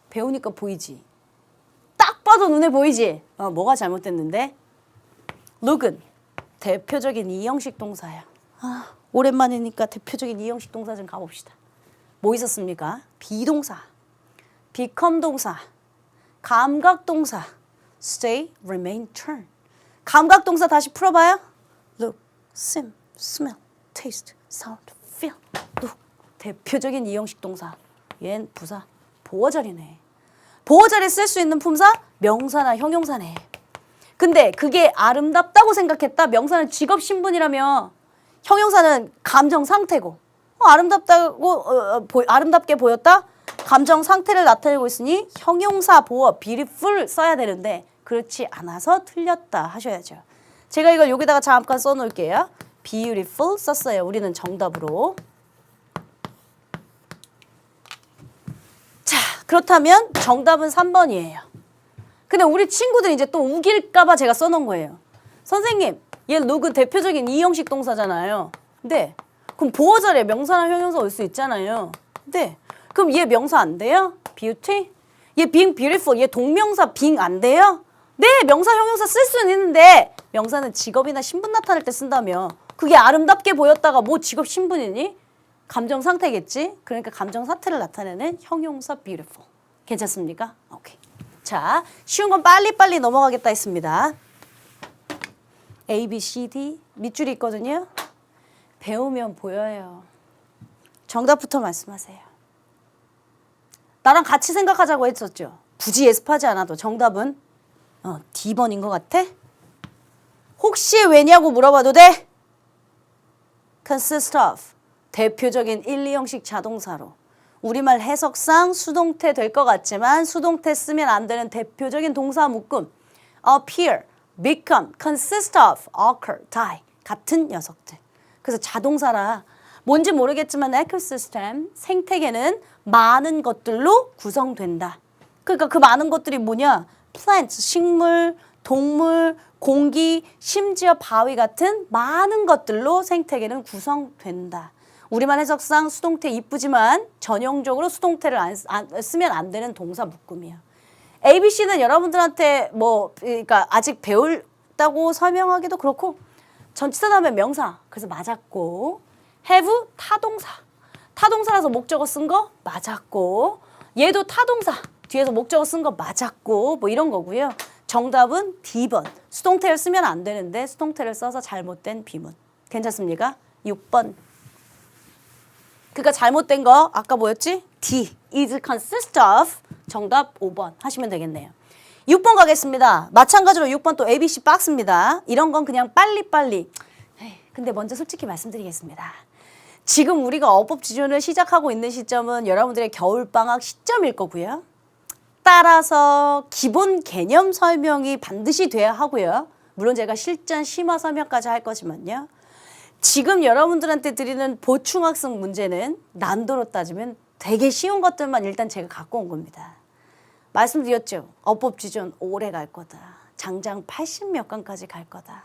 배우니까 보이지? 딱 봐도 눈에 보이지? 뭐가 잘못됐는데? look은 대표적인 이형식 동사야. 오랜만이니까 대표적인 이형식 동사 좀 가봅시다. 뭐 있었습니까? 비동사, become 동사, 감각 동사, stay, remain, turn. 감각 동사 다시 풀어봐요. look, sim, smell, taste, sound, feel. look. 대표적인 이형식 동사. 얘는 부사, 보어자리네. 보어자리에 쓸 수 있는 품사, 명사나 형용사네. 근데 그게 아름답다고 생각했다. 명사는 직업 신분이라며 형용사는 감정 상태고 아름답게 보였다. 감정 상태를 나타내고 있으니 형용사 보어 beautiful 써야 되는데 그렇지 않아서 틀렸다 하셔야죠. 제가 이걸 여기다가 잠깐 써놓을게요. beautiful 썼어요. 우리는 정답으로. 자, 그렇다면 정답은 3번이에요. 근데 우리 친구들이 이제 또 우길까봐 제가 써놓은 거예요. 선생님, 얘 look은 대표적인 이형식 동사잖아요. 네. 그럼 보어자리에 명사나 형용사 올 수 있잖아요. 네. 그럼 얘 명사 안 돼요? beauty? 얘 being beautiful, 얘 동명사 being 안 돼요? 네, 명사 형용사 쓸 수는 있는데 명사는 직업이나 신분 나타낼 때 쓴다며. 그게 아름답게 보였다가 뭐 직업 신분이니? 감정 상태겠지? 그러니까 감정 상태를 나타내는 형용사 beautiful. 괜찮습니까? 오케이. 자, 쉬운 건 빨리빨리 넘어가겠다 했습니다. A, B, C, D 밑줄이 있거든요. 배우면 보여요. 정답부터 말씀하세요. 나랑 같이 생각하자고 했었죠. 굳이 예습하지 않아도 정답은 D번인 것 같아? 혹시 왜냐고 물어봐도 돼? consist of 대표적인 1, 2형식 자동사로 우리말 해석상 수동태 될 것 같지만 수동태 쓰면 안 되는 대표적인 동사 묶음 appear, become, consist of, occur, die 같은 녀석들. 그래서 자동사라 뭔지 모르겠지만 에코시스템 생태계는 많은 것들로 구성된다. 그러니까 그 많은 것들이 뭐냐? plants, 식물, 동물, 공기, 심지어 바위 같은 많은 것들로 생태계는 구성된다. 우리말 해석상 수동태 이쁘지만 전형적으로 수동태를 쓰면 안 되는 동사 묶음이에요. ABC는 여러분들한테 그러니까 아직 배웠다고 설명하기도 그렇고 전치사 다음에 명사, 그래서 맞았고 have 타동사, 타동사라서 목적어 쓴 거 맞았고 얘도 타동사, 뒤에서 목적어 쓴 거 맞았고 뭐 이런 거고요. 정답은 D번, 수동태를 쓰면 안 되는데 수동태를 써서 잘못된 비문. 괜찮습니까? 6번. 그러니까 잘못된 거 아까 뭐였지? D, is consist of. 정답 5번 하시면 되겠네요. 6번 가겠습니다. 마찬가지로 6번 또 ABC 박스입니다. 이런 건 그냥 빨리빨리. 근데 먼저 솔직히 말씀드리겠습니다. 지금 우리가 어법 지존을 시작하고 있는 시점은 여러분들의 겨울방학 시점일 거고요. 따라서 기본 개념 설명이 반드시 돼야 하고요. 물론 제가 실전 심화 설명까지 할 거지만요. 지금 여러분들한테 드리는 보충학습 문제는 난도로 따지면 되게 쉬운 것들만 일단 제가 갖고 온 겁니다. 말씀드렸죠. 어법지존 오래 갈 거다. 장장 80몇 강까지 갈 거다.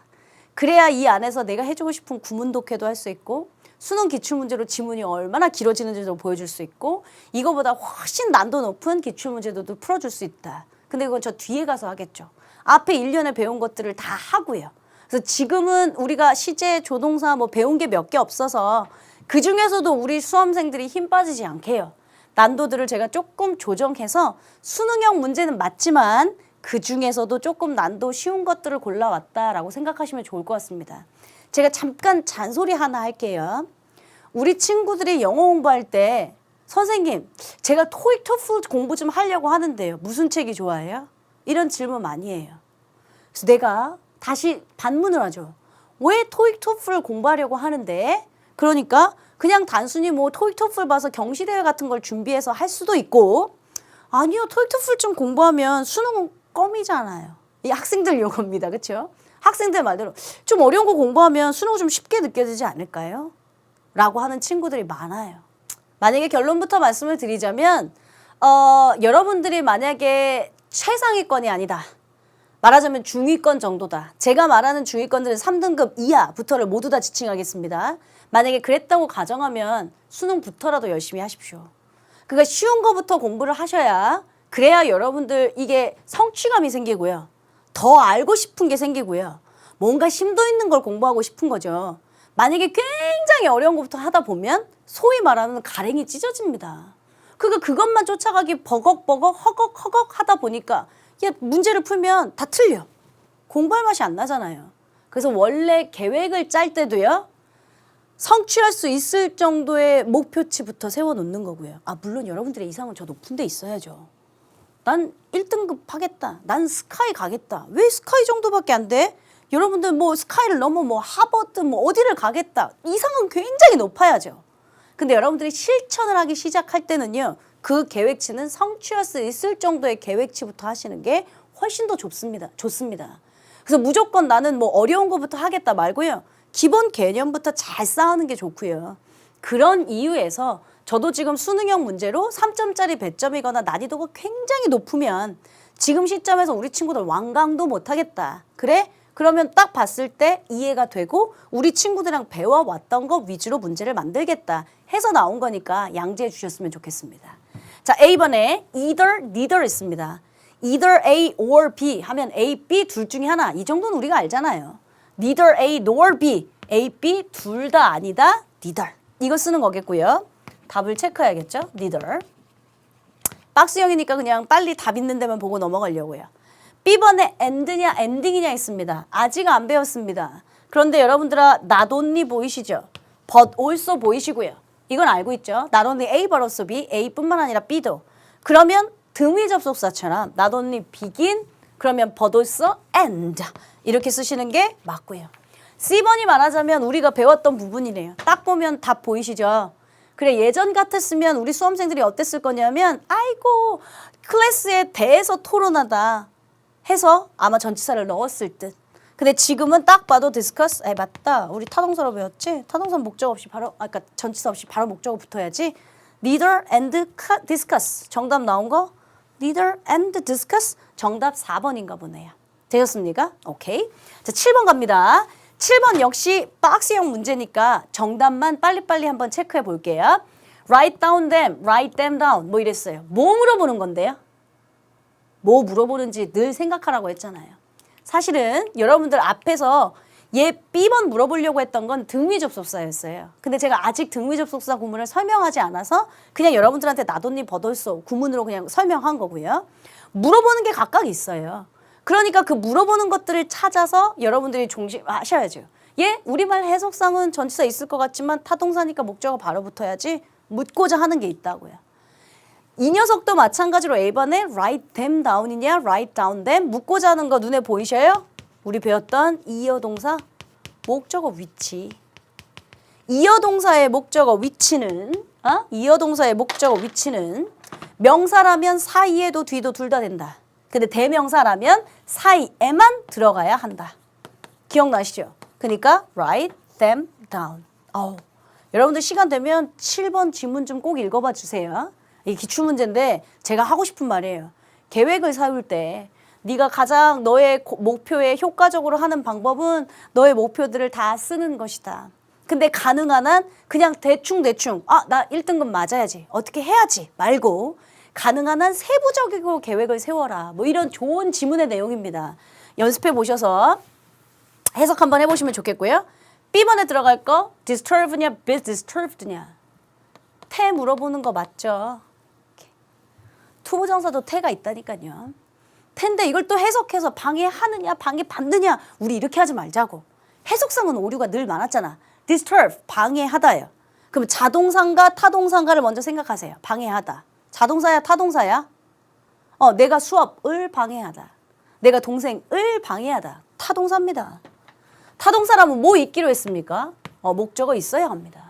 그래야 이 안에서 내가 해주고 싶은 구문 독해도 할 수 있고 수능 기출문제로 지문이 얼마나 길어지는지도 보여줄 수 있고 이거보다 훨씬 난도 높은 기출문제도 풀어줄 수 있다. 근데 이건 저 뒤에 가서 하겠죠. 앞에 1년에 배운 것들을 다 하고요. 그래서 지금은 우리가 시제, 조동사 뭐 배운 게 몇 개 없어서 그중에서도 우리 수험생들이 힘 빠지지 않게 해요. 난도들을 제가 조금 조정해서 수능형 문제는 맞지만 그중에서도 조금 난도 쉬운 것들을 골라왔다라고 생각하시면 좋을 것 같습니다. 제가 잠깐 잔소리 하나 할게요. 우리 친구들이 영어 공부할 때 선생님, 제가 토익, 토플 공부 좀 하려고 하는데요. 무슨 책이 좋아해요? 이런 질문 많이 해요. 그래서 내가 다시 반문을 하죠. 왜 토익, 토플 공부하려고 하는데? 그러니까 그냥 단순히 뭐 토익, 토플 봐서 경시대회 같은 걸 준비해서 할 수도 있고 아니요, 토익, 토플 좀 공부하면 수능은 껌이잖아요. 이 학생들 용어입니다. 그렇죠? 학생들 말대로 좀 어려운 거 공부하면 수능은 좀 쉽게 느껴지지 않을까요? 라고 하는 친구들이 많아요. 만약에 결론부터 말씀을 드리자면 여러분들이 만약에 최상위권이 아니다. 말하자면 중위권 정도다. 제가 말하는 중위권들은 3등급 이하부터를 모두 다 지칭하겠습니다. 만약에 그랬다고 가정하면 수능부터라도 열심히 하십시오. 그러니까 쉬운 거부터 공부를 하셔야 그래야 여러분들 이게 성취감이 생기고요. 더 알고 싶은 게 생기고요. 뭔가 심도 있는 걸 공부하고 싶은 거죠. 만약에 굉장히 어려운 것부터 하다 보면 소위 말하는 가랭이 찢어집니다. 그러니까 그것만 쫓아가기 버걱버걱 허걱허걱 하다 보니까 문제를 풀면 다 틀려. 공부할 맛이 안 나잖아요. 그래서 원래 계획을 짤 때도요. 성취할 수 있을 정도의 목표치부터 세워놓는 거고요. 물론 여러분들의 이상은 저 높은 데 있어야죠. 난 1등급 하겠다. 난 스카이 가겠다. 왜 스카이 정도밖에 안 돼? 여러분들 뭐 스카이를 넘어 뭐 하버드 뭐 어디를 가겠다. 이상은 굉장히 높아야죠. 근데 여러분들이 실천을 하기 시작할 때는요. 그 계획치는 성취할 수 있을 정도의 계획치부터 하시는 게 훨씬 더 좋습니다. 그래서 무조건 나는 뭐 어려운 것부터 하겠다 말고요. 기본 개념부터 잘 쌓는 게 좋고요. 그런 이유에서 저도 지금 수능형 문제로 3점짜리 배점이거나 난이도가 굉장히 높으면 지금 시점에서 우리 친구들 완강도 못하겠다. 그래? 그러면 딱 봤을 때 이해가 되고 우리 친구들이랑 배워왔던 거 위주로 문제를 만들겠다 해서 나온 거니까 양지해 주셨으면 좋겠습니다. 자, A번에 either, neither 있습니다. either A or B 하면 A, B 둘 중에 하나. 이 정도는 우리가 알잖아요. neither A nor B. A, B 둘 다 아니다. neither. 이거 쓰는 거겠고요. 답을 체크해야겠죠. neither. 박스형이니까 그냥 빨리 답 있는 데만 보고 넘어가려고요. B번에 and냐 ending이냐 있습니다. 아직 안 배웠습니다. 그런데 여러분들아 not only 보이시죠? but also 보이시고요. 이건 알고 있죠. not only A but also B, A뿐만 아니라 B도. 그러면 등위 접속사처럼 not only begin, 그러면 but also end 이렇게 쓰시는 게 맞고요. C번이 말하자면 우리가 배웠던 부분이네요. 딱 보면 답 보이시죠? 그래 예전 같았으면 우리 수험생들이 어땠을 거냐면 아이고 클래스에 대해서 토론하다 해서 아마 전치사를 넣었을 듯. 근데 지금은 딱 봐도 discuss, 맞다. 우리 타동사로 배웠지? 타동사 목적 없이 바로, 그러니까 전치사 없이 바로 목적어 붙어야지. neither and discuss. 정답 나온 거? neither and discuss. 정답 4번인가 보네요. 되셨습니까? 오케이. 자, 7번 갑니다. 7번 역시 박스형 문제니까 정답만 빨리빨리 한번 체크해 볼게요. write down them, write them down. 뭐 이랬어요. 뭐 물어보는 건데요? 뭐 물어보는지 늘 생각하라고 했잖아요. 사실은 여러분들 앞에서 얘 B번 물어보려고 했던 건 등위 접속사였어요. 근데 제가 아직 등위 접속사 구문을 설명하지 않아서 그냥 여러분들한테 나돈니 버돌소 구문으로 그냥 설명한 거고요. 물어보는 게 각각 있어요. 그러니까 그 물어보는 것들을 찾아서 여러분들이 종식하셔야죠. 예, 우리말 해석상은 전치사 있을 것 같지만 타동사니까 목적어 바로 붙어야지 묻고자 하는 게 있다고요. 이 녀석도 마찬가지로 A번에 write them down이냐 write down them 묻고자 하는 거 눈에 보이셔요? 우리 배웠던 이어 동사 목적어 위치. 이어 동사의 목적어 위치는 이어 동사의 목적어 위치는 명사라면 사이에도 뒤도 둘 다 된다. 근데 대명사라면 사이에만 들어가야 한다. 기억나시죠? 그러니까 write them down. 여러분들 시간 되면 7번 지문 좀 꼭 읽어봐 주세요. 이게 기출문제인데 제가 하고 싶은 말이에요. 계획을 세울 때 네가 가장 너의 목표에 효과적으로 하는 방법은 너의 목표들을 다 쓰는 것이다. 근데 가능한 한 그냥 대충 나 1등급 맞아야지. 어떻게 해야지 말고 가능한 한 세부적이고 계획을 세워라. 뭐 이런 좋은 지문의 내용입니다. 연습해 보셔서 해석 한번 해보시면 좋겠고요. B번에 들어갈 거 disturb냐, disturbed냐. 태 물어보는 거 맞죠? 투부정사도 태가 있다니까요. 텐데 이걸 또 해석해서 방해하느냐 방해받느냐 우리 이렇게 하지 말자고. 해석상은 오류가 늘 많았잖아. disturb 방해하다예요. 그럼 자동사인가 타동사인가를 먼저 생각하세요. 방해하다. 자동사야 타동사야? 내가 수업을 방해하다. 내가 동생을 방해하다. 타동사입니다. 타동사라면 뭐 있기로 했습니까? 목적어 있어야 합니다.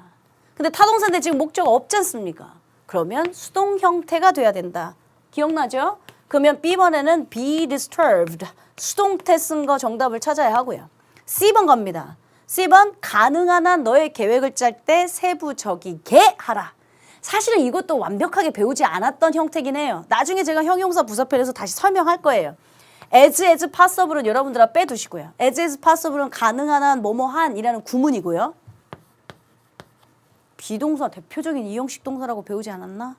근데 타동사인데 지금 목적어 없지 않습니까? 그러면 수동 형태가 돼야 된다. 기억나죠? 그러면 B번에는 be disturbed. 수동태 쓴 거 정답을 찾아야 하고요. C번 갑니다. C번 가능한 한 너의 계획을 짤 때 세부적이게 하라. 사실은 이것도 완벽하게 배우지 않았던 형태긴 해요. 나중에 제가 형용사 부사편에서 다시 설명할 거예요. as possible은 여러분들 빼두시고요. as possible은 가능한 한 뭐뭐한 이라는 구문이고요. 비동사 대표적인 이형식 동사라고 배우지 않았나?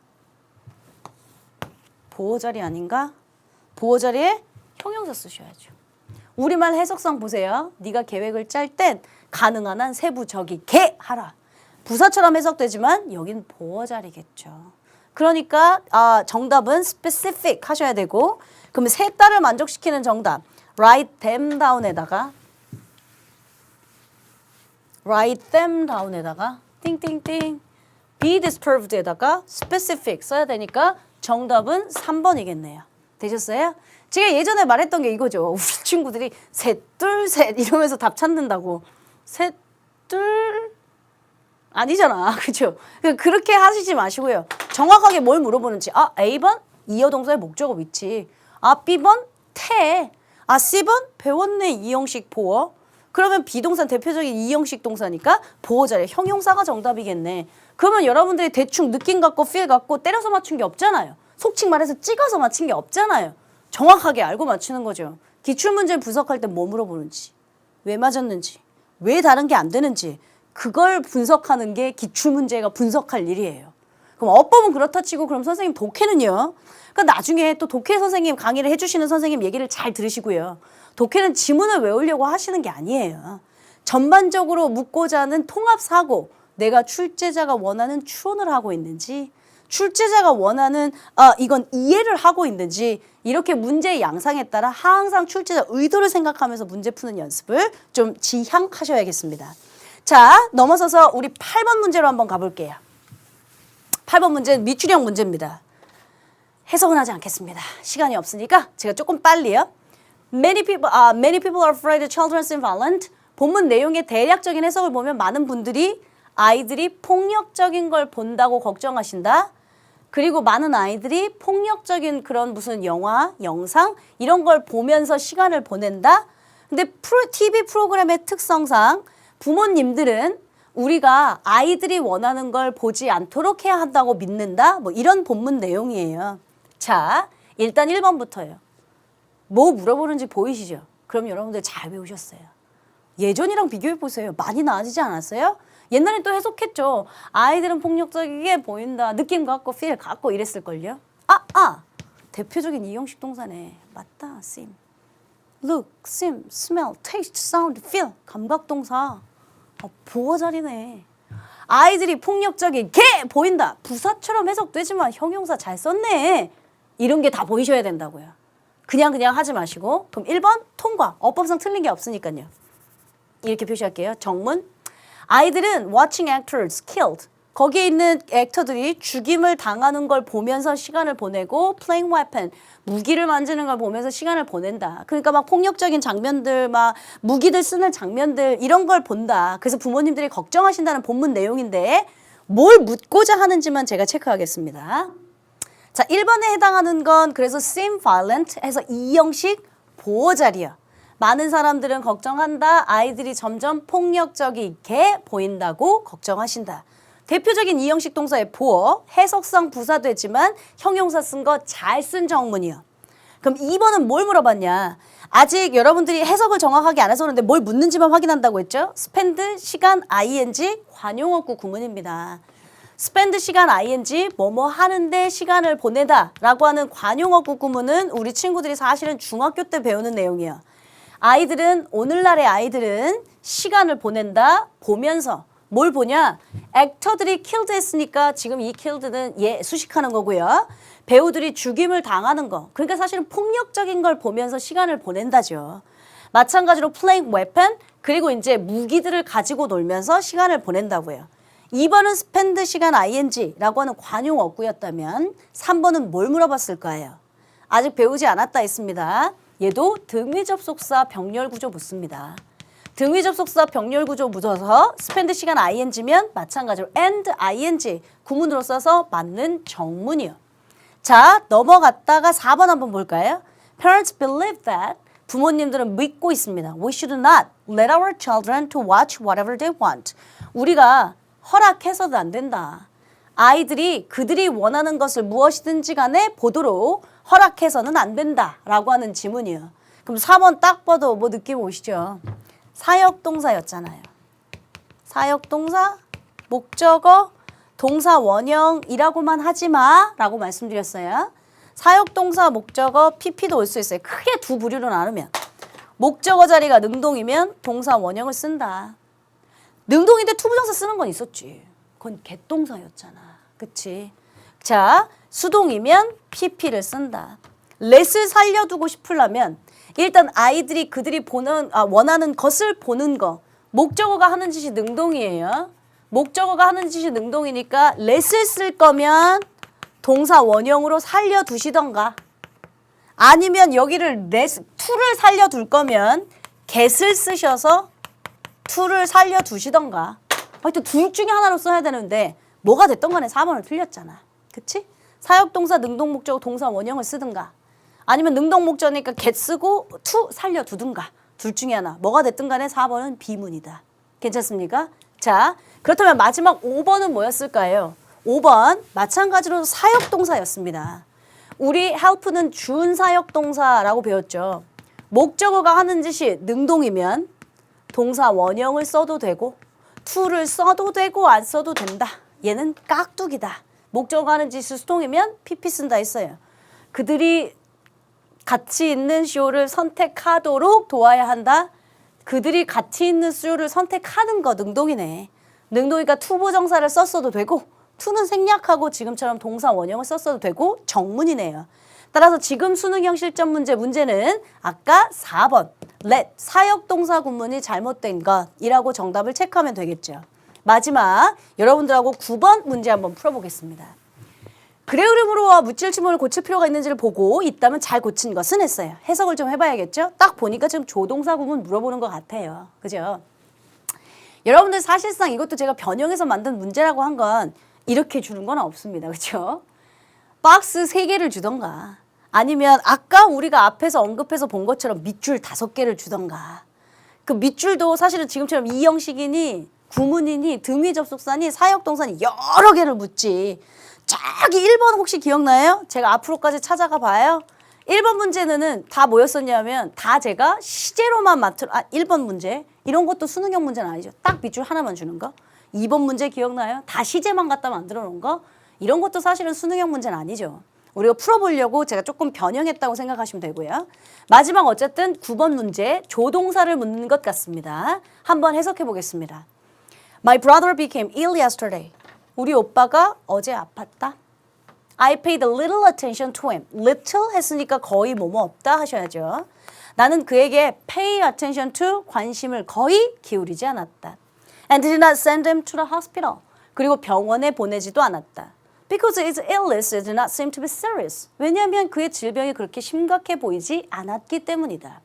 보어자리 아닌가? 보어자리에 형용사 쓰셔야죠. 우리말 해석상 보세요. 네가 계획을 짤 땐 가능한 한 세부적이게 하라. 부사처럼 해석되지만 여긴 보어자리겠죠. 그러니까 정답은 specific 하셔야 되고 그러면 세 딸을 만족시키는 정답 write them down에다가 띵띵띵 be disturbed에다가 specific 써야 되니까 정답은 3번이겠네요. 되셨어요? 제가 예전에 말했던 게 이거죠. 우리 친구들이 셋, 둘, 셋 이러면서 답 찾는다고. 셋, 둘 아니잖아. 그렇죠? 그렇게 하시지 마시고요. 정확하게 뭘 물어보는지. A번 이어동사의 목적어 위치. B번 태. C번 배웠네 이형식 보어. 그러면 비동사 대표적인 이형식 동사니까 보어자리 형용사가 정답이겠네. 그러면 여러분들이 대충 느낌 갖고 feel 갖고 때려서 맞춘 게 없잖아요. 속칭 말해서 찍어서 맞춘 게 없잖아요. 정확하게 알고 맞추는 거죠. 기출문제 분석할 때 뭐 물어보는지, 왜 맞았는지, 왜 다른 게 안 되는지 그걸 분석하는 게 기출문제가 분석할 일이에요. 그럼 어법은 그렇다 치고 그럼 선생님 독해는요? 그러니까 나중에 또 독해 선생님 강의를 해주시는 선생님 얘기를 잘 들으시고요. 독해는 지문을 외우려고 하시는 게 아니에요. 전반적으로 묻고자 하는 통합사고, 내가 출제자가 원하는 추론을 하고 있는지, 출제자가 원하는 이건 이해를 하고 있는지 이렇게 문제의 양상에 따라 항상 출제자 의도를 생각하면서 문제 푸는 연습을 좀 지향하셔야겠습니다. 자, 넘어서서 우리 8번 문제로 한번 가볼게요. 8번 문제는 미출형 문제입니다. 해석은 하지 않겠습니다. 시간이 없으니까 제가 조금 빨리요. Many people are afraid of children being violent. 본문 내용의 대략적인 해석을 보면 많은 분들이 아이들이 폭력적인 걸 본다고 걱정하신다. 그리고 많은 아이들이 폭력적인 그런 무슨 영화, 영상 이런 걸 보면서 시간을 보낸다. 근데 TV 프로그램의 특성상 부모님들은 우리가 아이들이 원하는 걸 보지 않도록 해야 한다고 믿는다. 뭐 이런 본문 내용이에요. 자, 일단 1번부터요. 뭐 물어보는지 보이시죠? 그럼 여러분들 잘 배우셨어요. 예전이랑 비교해 보세요. 많이 나아지지 않았어요? 옛날에 또 해석했죠. 아이들은 폭력적이게 보인다. 느낌 갖고 feel 갖고 이랬을걸요. 대표적인 이형식 동사네. 맞다. sim. look, sim, smell, taste, sound, feel. 감각동사. 보어자리네. 아이들이 폭력적이게 보인다. 부사처럼 해석되지만 형용사 잘 썼네. 이런 게 다 보이셔야 된다고요. 그냥 하지 마시고. 그럼 1번 통과. 어법상 틀린 게 없으니까요. 이렇게 표시할게요. 정문. 아이들은 watching actors killed. 거기에 있는 액터들이 죽임을 당하는 걸 보면서 시간을 보내고 playing weapon. 무기를 만지는 걸 보면서 시간을 보낸다. 그러니까 막 폭력적인 장면들, 막 무기들 쓰는 장면들 이런 걸 본다. 그래서 부모님들이 걱정하신다는 본문 내용인데 뭘 묻고자 하는지만 제가 체크하겠습니다. 자, 1번에 해당하는 건 그래서 seem violent 해서 이형식 보어자리야. 많은 사람들은 걱정한다. 아이들이 점점 폭력적이게 보인다고 걱정하신다. 대표적인 이형식 동사의 보어, 해석상 부사되지만 형용사 쓴 거 잘 쓴 정문이요. 그럼 2번은 뭘 물어봤냐? 아직 여러분들이 해석을 정확하게 안 해서 그런데 뭘 묻는지만 확인한다고 했죠? spend 시간 ing 관용어구 구문입니다. spend 시간 ing 뭐뭐 하는데 시간을 보내다 라고 하는 관용어구 구문은 우리 친구들이 사실은 중학교 때 배우는 내용이에요. 아이들은 오늘날의 아이들은 시간을 보낸다 보면서 뭘 보냐? 액터들이 killed 했으니까 지금 이 killed는 수식하는 거고요. 배우들이 죽임을 당하는 거. 그러니까 사실은 폭력적인 걸 보면서 시간을 보낸다죠. 마찬가지로 playing weapon 그리고 이제 무기들을 가지고 놀면서 시간을 보낸다고요. 2번은 spend 시간 ing라고 하는 관용어구였다면 3번은 뭘 물어봤을까요? 아직 배우지 않았다 했습니다. 얘도 등위 접속사 병렬 구조 묻습니다. 등위 접속사 병렬 구조 묻어서 spend 시간 ing면 마찬가지로 and ing 구문으로 써서 맞는 정문이요. 자, 넘어갔다가 4번 한번 볼까요? Parents believe that 부모님들은 믿고 있습니다. We should not let our children to watch whatever they want. 우리가 허락해서도 안 된다. 아이들이 그들이 원하는 것을 무엇이든지 간에 보도록 허락해서는 안 된다라고 하는 지문이에요. 그럼 4번 딱 봐도 뭐 느낌 오시죠? 사역동사였잖아요. 사역동사, 목적어, 동사 원형이라고만 하지 마 라고 말씀드렸어요. 사역동사, 목적어, PP도 올 수 있어요. 크게 두 부류로 나누면 목적어 자리가 능동이면 동사 원형을 쓴다. 능동인데 투부정사 쓰는 건 있었지. 그건 갯동사였잖아. 그치? 자, 수동이면 PP를 쓴다. let을 살려두고 싶으려면 일단 아이들이 그들이 원하는 것을 보는 거. 목적어가 하는 짓이 능동이에요. 목적어가 하는 짓이 능동이니까 let을 쓸 거면 동사 원형으로 살려두시던가 아니면 여기를 to를 살려둘 거면 get을 쓰셔서 to를 살려두시던가 하여튼 둘 중에 하나로 써야 되는데 뭐가 됐던 간에 4번을 틀렸잖아. 그치? 사역동사, 능동목적어, 동사 원형을 쓰든가 아니면 능동목적어니까 get 쓰고 to 살려두든가 둘 중에 하나. 뭐가 됐든 간에 4번은 비문이다. 괜찮습니까? 자, 그렇다면 마지막 5번은 뭐였을까요? 5번 마찬가지로 사역동사였습니다. 우리 help는 준사역동사라고 배웠죠. 목적어가 하는 짓이 능동이면 동사 원형을 써도 되고 to를 써도 되고 안 써도 된다. 얘는 깍두기다. 목적어가 하는 짓이 수동이면 PP 쓴다 했어요. 그들이 가치 있는 쇼를 선택하도록 도와야 한다. 그들이 가치 있는 수요를 선택하는 거 능동이네. 능동이니까 투부정사를 썼어도 되고 to는 생략하고 지금처럼 동사 원형을 썼어도 되고 정문이네요. 따라서 지금 수능형 실전 문제는 아까 4번 let 사역동사 구문이 잘못된 것이라고 정답을 체크하면 되겠죠. 마지막 여러분들하고 9번 문제 한번 풀어보겠습니다. 그래그름으로와 무칠지문을 고칠 필요가 있는지를 보고 있다면 잘 고친 것은 했어요. 해석을 좀 해봐야겠죠? 딱 보니까 지금 조동사 구문 물어보는 것 같아요. 그죠? 여러분들 사실상 이것도 제가 변형해서 만든 문제라고 한 건 이렇게 주는 건 없습니다. 그렇죠? 박스 3개를 주던가 아니면 아까 우리가 앞에서 언급해서 본 것처럼 밑줄 5개를 주던가 그 밑줄도 사실은 지금처럼 이 형식이니 구문이니 등위 접속사니 사역동사니 여러 개를 묻지 저기 1번 혹시 기억나요? 제가 앞으로까지 찾아가 봐요. 1번 문제는 다 뭐였었냐면 다 제가 시제로만 1번 문제 이런 것도 수능형 문제는 아니죠. 딱 밑줄 하나만 주는 거. 2번 문제 기억나요? 다 시제만 갖다 만들어 놓은 거. 이런 것도 사실은 수능형 문제는 아니죠. 우리가 풀어보려고 제가 조금 변형했다고 생각하시면 되고요. 마지막 어쨌든 9번 문제 조동사를 묻는 것 같습니다. 한번 해석해 보겠습니다. My brother became ill yesterday. 우리 오빠가 어제 아팠다. I paid little attention to him. little 했으니까 거의 뭐뭐 없다 하셔야죠. 나는 그에게 pay attention to 관심을 거의 기울이지 않았다. And did not send him to the hospital. 그리고 병원에 보내지도 않았다. Because his illness did not seem to be serious. 왜냐하면 그의 질병이 그렇게 심각해 보이지 않았기 때문이다.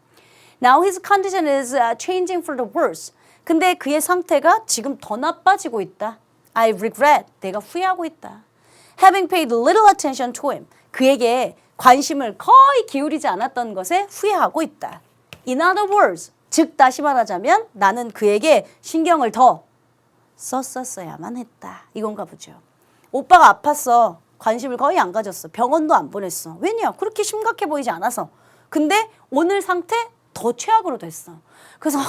Now his condition is changing for the worse. 근데 그의 상태가 지금 더 나빠지고 있다. I regret. 내가 후회하고 있다. Having paid little attention to him. 그에게 관심을 거의 기울이지 않았던 것에 후회하고 있다. In other words, 즉 다시 말하자면 나는 그에게 신경을 더 썼었어야만 했다. 이건가 보죠. 오빠가 아팠어. 관심을 거의 안 가졌어. 병원도 안 보냈어. 왜냐? 그렇게 심각해 보이지 않아서. 근데 오늘 상태 더 최악으로 됐어. 그래서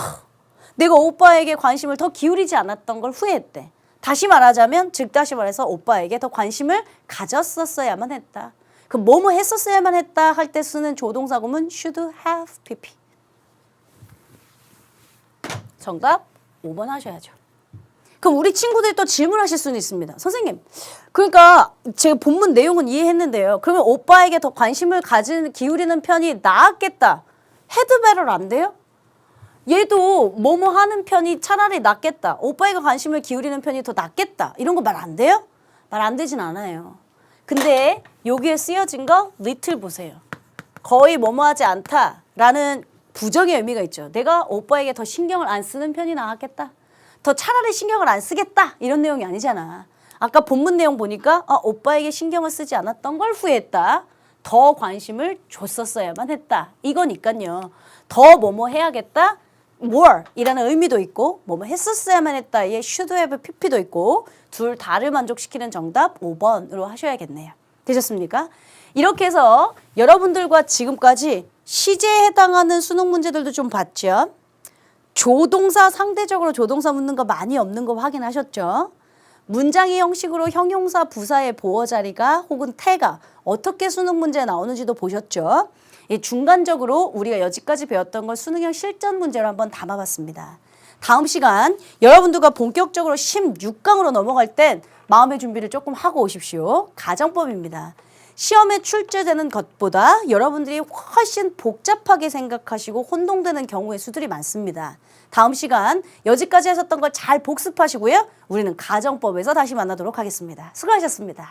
내가 오빠에게 관심을 더 기울이지 않았던 걸 후회했대. 다시 말하자면 즉 다시 말해서 오빠에게 더 관심을 가졌었어야만 했다. 그 뭐뭐 했었어야만 했다 할 때 쓰는 조동사 구문 should have pp. 정답 5번 하셔야죠. 그럼 우리 친구들이 또 질문하실 수는 있습니다. 선생님, 그러니까 제가 본문 내용은 이해했는데요. 그러면 오빠에게 더 관심을 기울이는 편이 나았겠다. had better 안 돼요? 얘도 뭐뭐 하는 편이 차라리 낫겠다. 오빠에게 관심을 기울이는 편이 더 낫겠다. 이런 거 말 안 돼요? 말 안 되진 않아요. 근데 여기에 쓰여진 거 little 보세요. 거의 뭐뭐 하지 않다라는 부정의 의미가 있죠. 내가 오빠에게 더 신경을 안 쓰는 편이 나았겠다. 더 차라리 신경을 안 쓰겠다. 이런 내용이 아니잖아. 아까 본문 내용 보니까 오빠에게 신경을 쓰지 않았던 걸 후회했다. 더 관심을 줬었어야만 했다. 이거니까요. 더 뭐뭐 해야겠다. more 이라는 의미도 있고 뭐뭐 했었어야만 했다의 should have pp도 있고 둘 다를 만족시키는 정답 5번으로 하셔야겠네요. 되셨습니까? 이렇게 해서 여러분들과 지금까지 시제에 해당하는 수능 문제들도 좀 봤죠. 조동사 상대적으로 조동사 묻는 거 많이 없는 거 확인하셨죠? 문장의 형식으로 형용사 부사의 보어 자리가 혹은 태가 어떻게 수능 문제에 나오는지도 보셨죠? 중간적으로 우리가 여지까지 배웠던 걸 수능형 실전 문제로 한번 담아봤습니다. 다음 시간 여러분들과 본격적으로 16강으로 넘어갈 땐 마음의 준비를 조금 하고 오십시오. 가정법입니다. 시험에 출제되는 것보다 여러분들이 훨씬 복잡하게 생각하시고 혼동되는 경우의 수들이 많습니다. 다음 시간 여지까지 하셨던 걸 잘 복습하시고요. 우리는 가정법에서 다시 만나도록 하겠습니다. 수고하셨습니다.